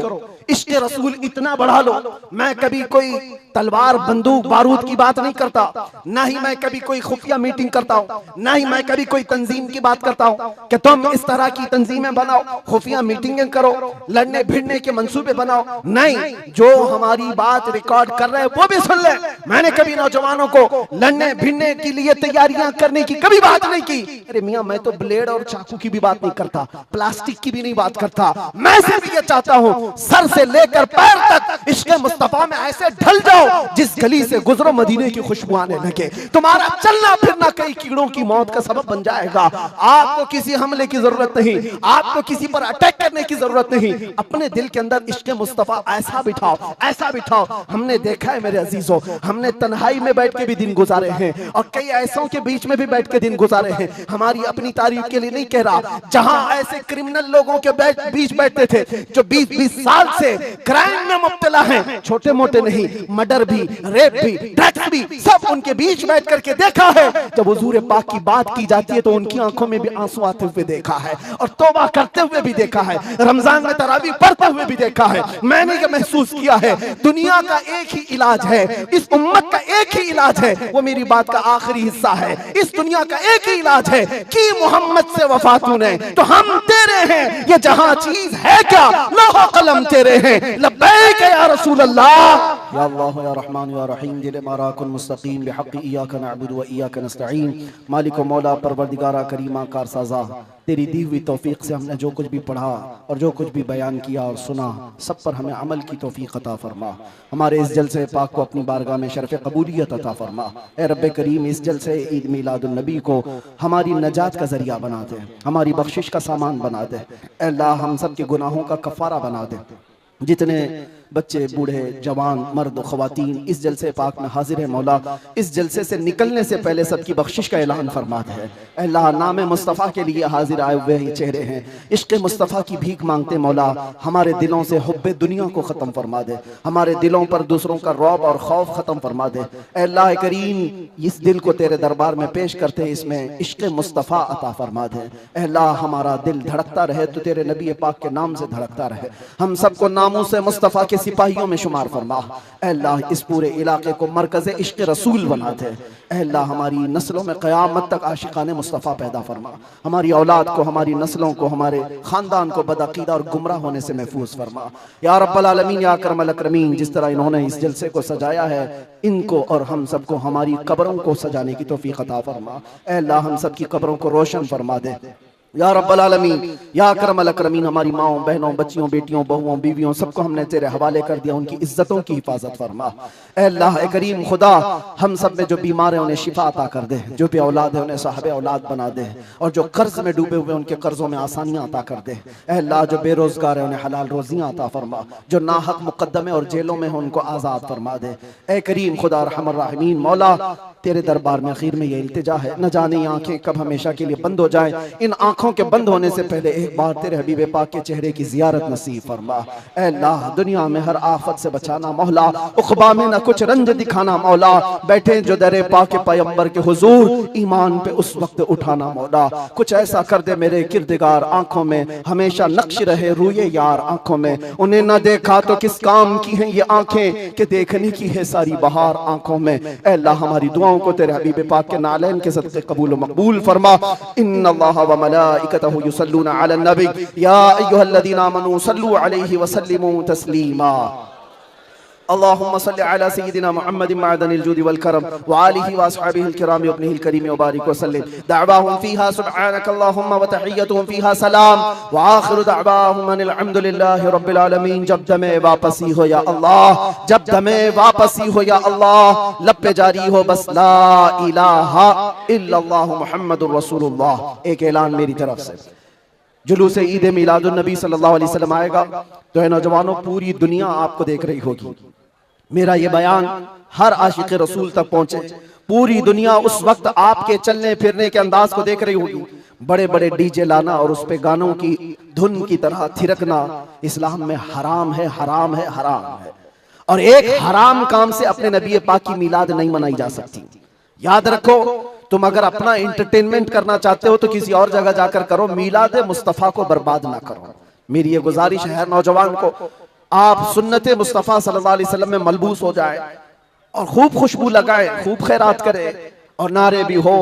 इश्क़ रसूल इतना बढ़ा लो। मैं कभी कोई तलवार बंदूक बारूद की बात नहीं करता, ना ही मैं कभी कोई खुफिया मीटिंग करता हूँ, ना ही मैं कभी कोई तंजीम की बात करता हूँ कि तुम इस तरह की तंजीमें बनाओ, खुफिया मीटिंगें करो, लड़ने भिड़ने के मंसूबे बनाओ। नहीं, जो हमारी बात रिकॉर्ड कर रहे हैं वो भी सुन ले। मैंने कभी नौजवानों को लड़ने भिड़ने के लिए तैयारियां करने की कभी बात नहीं की। अरे मियाँ, मैं तो ब्लेड और चाकू की भी बात नहीं करता, प्लास्टिक की भी नहीं बात करता। मैं सिर्फ ये चाहता हूँ सर से लेकर पैर तक इश्क़ मुस्तफा में ऐसे ढल जाओ जिस गली से गुजरो मदीने की खुशबू आने लगे। तुम्हारा चलना फिरना कई कीड़ों की मौत का सबब बन जाएगा। आपको किसी हमले की जरूरत नहीं, आपको किसी पर अटैक करने की जरूरत नहीं। अपने दिल के अंदर इश्क़ मुस्तफा ऐसा बिठाओ, ऐसा बिठाओ। हमने देखा है मेरे अजीजों, हमने तन्हाई में बैठ के भी दिन गुजारे हैं और कई ऐसों के बीच में भी बैठ के दिन गुजारे हैं। हमारी अपनी तारीफ के लिए नहीं कह रहा, जहां ऐसे क्रिमिनल लोगों के बीच बैठते थे जो 20-20 साल से क्राइम में मुब्तला हैं, छोटे मोटे नहीं, मर्डर भी, रेप भी, ड्रग्स भी, सब उनके बीच बैठ करके देखा है। जब हुजूर पाक की बात की जाती है तो उनकी आंखों में भी आंसू आते हुए देखा है और तौबा करते हुए भी देखा है, रमजान में तरावी पढ़ते हुए भी देखा है। मैंने ये महसूस किया है दुनिया का एक ही इलाज है, इस उम्मत का एक ही इलाज है, वो मेरी बात का आखिरी हिस्सा है। इस दुनिया का एक ही इलाज है कि मोहम्मद से वफा तूने तो हम तेरे हैं, ये जहां चीज है क्या, लौह कलम तेरे हैं, लब्बैक या रसूल अल्लाह। या अल्लाह या रहमान या रहीम दिल माराकुल मुस्तकीम बिहक़्क़ि इय्याका नअबुदु व इय्याका नस्तईन। मालिक व मौला परवरदिगारा करीमा कारसाज़ा, तेरी दी हुई तौफीक से हमने जो कुछ भी पढ़ा और जो कुछ भी बयान किया और सुना, सब पर हमें अमल की तौफीक अता फरमा। हमारे इस जलसे पाक को अपनी बारगाह में शरफ़ कबूलियत अता फरमा। ए रब्बे करीम, इस जलसे ईद मिलादुन नबी को हमारी नजात का जरिया बना दे, हमारी बख्शिश का सामान बना दे। ए अल्लाह, हम सब के गुनाहों का कफ़ारा बना दे। जितने बच्चे, बूढ़े, जवान, मर्द, ख़वातीन इस जलसे पाक में हाजिर है मौला, इस जलसे से निकलने से पहले सबकी बख्शिश का ऐलान फरमा दे। अल्लाह, नाम मुस्तफ़ा के लिए हाजिर आए हुए ही चेहरे हैं, इश्क़ मुस्तफ़ा की भीख मांगते मौला, हमारे दिलों से हुब्बे दुनिया को ख़त्म फरमा दे, हमारे दिलों पर दूसरों का रौब और खौफ ख़त्म फरमा दे। अल्लाह करीम, इस दिल को तेरे दरबार में पेश करते हैं, इसमें इश्क़ मुस्तफ़ा अता फरमा दे। अल्लाह, हमारा दिल धड़कता रहे तो तेरे नबी पाक के नाम से धड़कता रहे, हम सबको नामों से मुस्तफ़ा के सिपाहियों में शुमार फरमा। अल्लाह, इस पूरे इलाके को मरकज़ इश्क़ रसूल बना दे। अल्लाह, हमारी नस्लों में क़यामत तक आशिकाने मुस्तफ़ा पैदा फरमा, हमारी औलाद को, हमारी नस्लों को, हमारे ख़ानदान को बदअक़ीदा और गुमराह होने से महफूज फरमा। या रब्बल आलमीन, या अकरमल अकरमीन, जिस तरह इन्होंने इस जलसे को सजाया है, इनको और हम सबको हमारी कब्रों को सजाने की तौफ़ीक़ अता फरमा। अल्लाह, हम सब की कब्रों को रोशन फरमा दे। या रब्बल आलमीन, या अकरमल अकरमीन, हमारी माओं, बहनों, बच्चियों, बेटियों, बहुओं, बीवियों, सबको हमने तेरे हवाले कर दिया, उनकी इज्जतों की हिफाजत फरमा। अल्लाह करीम खुदा, हम सब में जो बीमार हैं उन्हें शिफा अता कर दे, जो भी औलाद है उन्हें साहब औलाद बना दे, और जो कर्ज में डूबे हुए उनके कर्जों में आसानियां अता कर दे। अल्लाह, जो बेरोजगार है उन्हें हलाल रोजियां अता फरमा, जो नाहक मुकद्दमे और जेलों में हो उनको आज़ाद फरमा दे। ए करीम खुदा रहमर राहिमीन, मौला तेरे दरबार में आखिर में ये इल्तिजा है, न जाने ये आंखें कब हमेशा के लिए बंद हो जाए, इन आंखों के बंद होने से पहले एक बार तेरे हबीब पाक के चेहरे की जियारत नसीब फरमा। ऐ अल्लाह, दुनिया में हर आफत से बचाना मौला, उक़बा में न कुछ रंज दिखाना मौला, बैठे जो दरे पाक के पैगंबर के हुजूर, ईमान पे उस वक्त उठाना मौला। कुछ ऐसा कर दे मेरे किरदगार, आंखों में हमेशा नक्श रहे रूए यार आंखों में, उन्हें न देखा तो किस काम की हैं ये आंखें, कि देखने की है सारी बहार आंखों में। ऐ अल्लाह, हमारी दुआओं को तेरे हबीब पाक के नालैन के सदक़े कबूल व मकबूल फरमा। इन्नल्लाह व मलाइकतहु युसल्लूना अलन नबी या अय्युहल्लज़ीना आमनू सल्लू अलैहि व सल्लिमू तस्लीमा। अल्लाहुम्मा सल्लि अला सय्यिदिना मुहम्मदिन मअदनिल जुदी वल करम व आलिहि व अस्हाबिहिल किराम व इब्निहिल करीम व बारिक व सल्लिम। दअवाहुम फीहा सुब्हानकल्लाहुम्मा व तहिय्यतुहुम फीहा सलाम व आखिरु दअवाहुम अनिल हम्दुलिल्लाहि रब्बिल आलमीन। जब दमे वापसी हो या अल्लाह, जब दमे वापसी हो या अल्लाह, लब पे जारी हो बस ला इलाहा इल्लल्लाहु मुहम्मदुर रसूलुल्लाह। एक ऐलान मेरी तरफ से, जुलूस ईद मिलादुन नबी सल्लल्लाहु अलैहि वसल्लम आएगा तो है नौजवानों, पूरी दुनिया आपको देख रही होगी। मेरा ये बयान हर आशिक रसूल तक पहुंचे, पूरी दुनिया उस वक्त आपके चलने फिरने के अंदाज को देख रही होगी। बड़े बड़े डीजे लाना और उस पे गानों की धुन की तरह थिरकना इस्लाम में हराम है, हराम है, हराम है। और एक हराम काम से अपने नबी पाक की मिलाद नहीं मनाई जा सकती। याद रखो, तुम अगर अपना एंटरटेनमेंट करना चाहते हो तो किसी और जगह जाकर करो, मिलाद मुस्तफ़ा को बर्बाद ना करो। मेरी ये गुजारिश है हर नौजवान को, आप सुन्नत मुस्तफ़ा सल्लल्लाहु अलैहि वसल्लम में मलबूस हो जाए और खूब खुशबू लगाए, खूब खैरात करे, और नारे भी हो,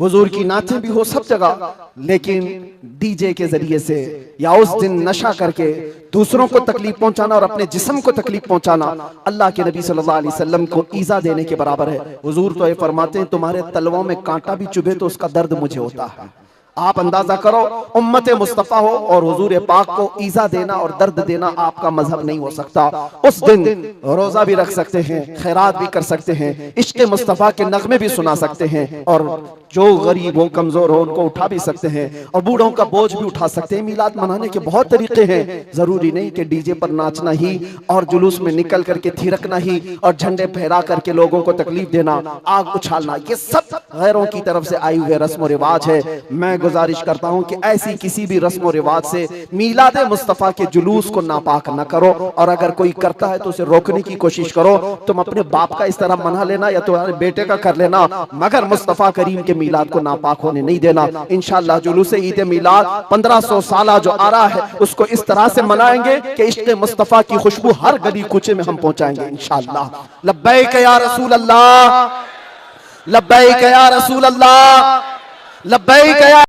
हुजूर की नातें भी हो सब जगह, लेकिन डीजे के जरिए से या उस दिन नशा करके दूसरों को तकलीफ पहुंचाना और अपने जिस्म को तकलीफ पहुंचाना अल्लाह के नबी सल्लल्लाहु अलैहि वसल्लम को ईजा देने के बराबर है। हुजूर तो ये फरमाते हैं, तुम्हारे तलवों में कांटा भी चुभे तो उसका दर्द मुझे होता है। आप अंदाजा करो, उम्मत मुस्तफ़ा हो और हुजूर पाक को ईजा देना और दर्द देना आपका मजहब नहीं हो सकता। उस दिन रोजा भी रख सकते हैं, खैरात भी कर सकते हैं, इश्क़ मुस्तफ़ा के नगमे भी सुना सकते हैं, और जो गरीब हो, कमजोर हो, उनको उठा भी सकते हैं, और बूढ़ों का बोझ भी उठा सकते हैं। मिलाद मनाने के बहुत तरीके हैं, जरूरी नहीं कि डीजे पर नाचना ही और जुलूस में निकल करके थिरकना ही और झंडे फहरा करके लोगों को तकलीफ देना, आग उछालना, ये सब गैरों की तरफ से आए हुए रस्म रिवाज है। मैं गुजारिश करता हूं कि ऐसी किसी भी रस्म रिवाज से मिलाद मुस्तफ़ा के जुलूस को नापाक न करो, और अगर कोई करता है तो उसे रोकने की कोशिश करो। तुम अपने बाप का इस तरह मना लेना या तुम्हारे बेटे का कर लेना, मगर मुस्तफ़ा करीम के मिलाद को नापाक होने नहीं देना। इंशाअल्लाह जुलूस ईद मिलाद 1500 साल जो आ रहा है उसको इस तरह से मनाएंगे कि इश्क़ मुस्तफ़ा की खुशबू हर गली कूचे में हम पहुंचाएंगे इंशाअल्लाह। लब्बैक या रसूल अल्लाह, लब्बैक या रसूल अल्लाह, लब्बैक या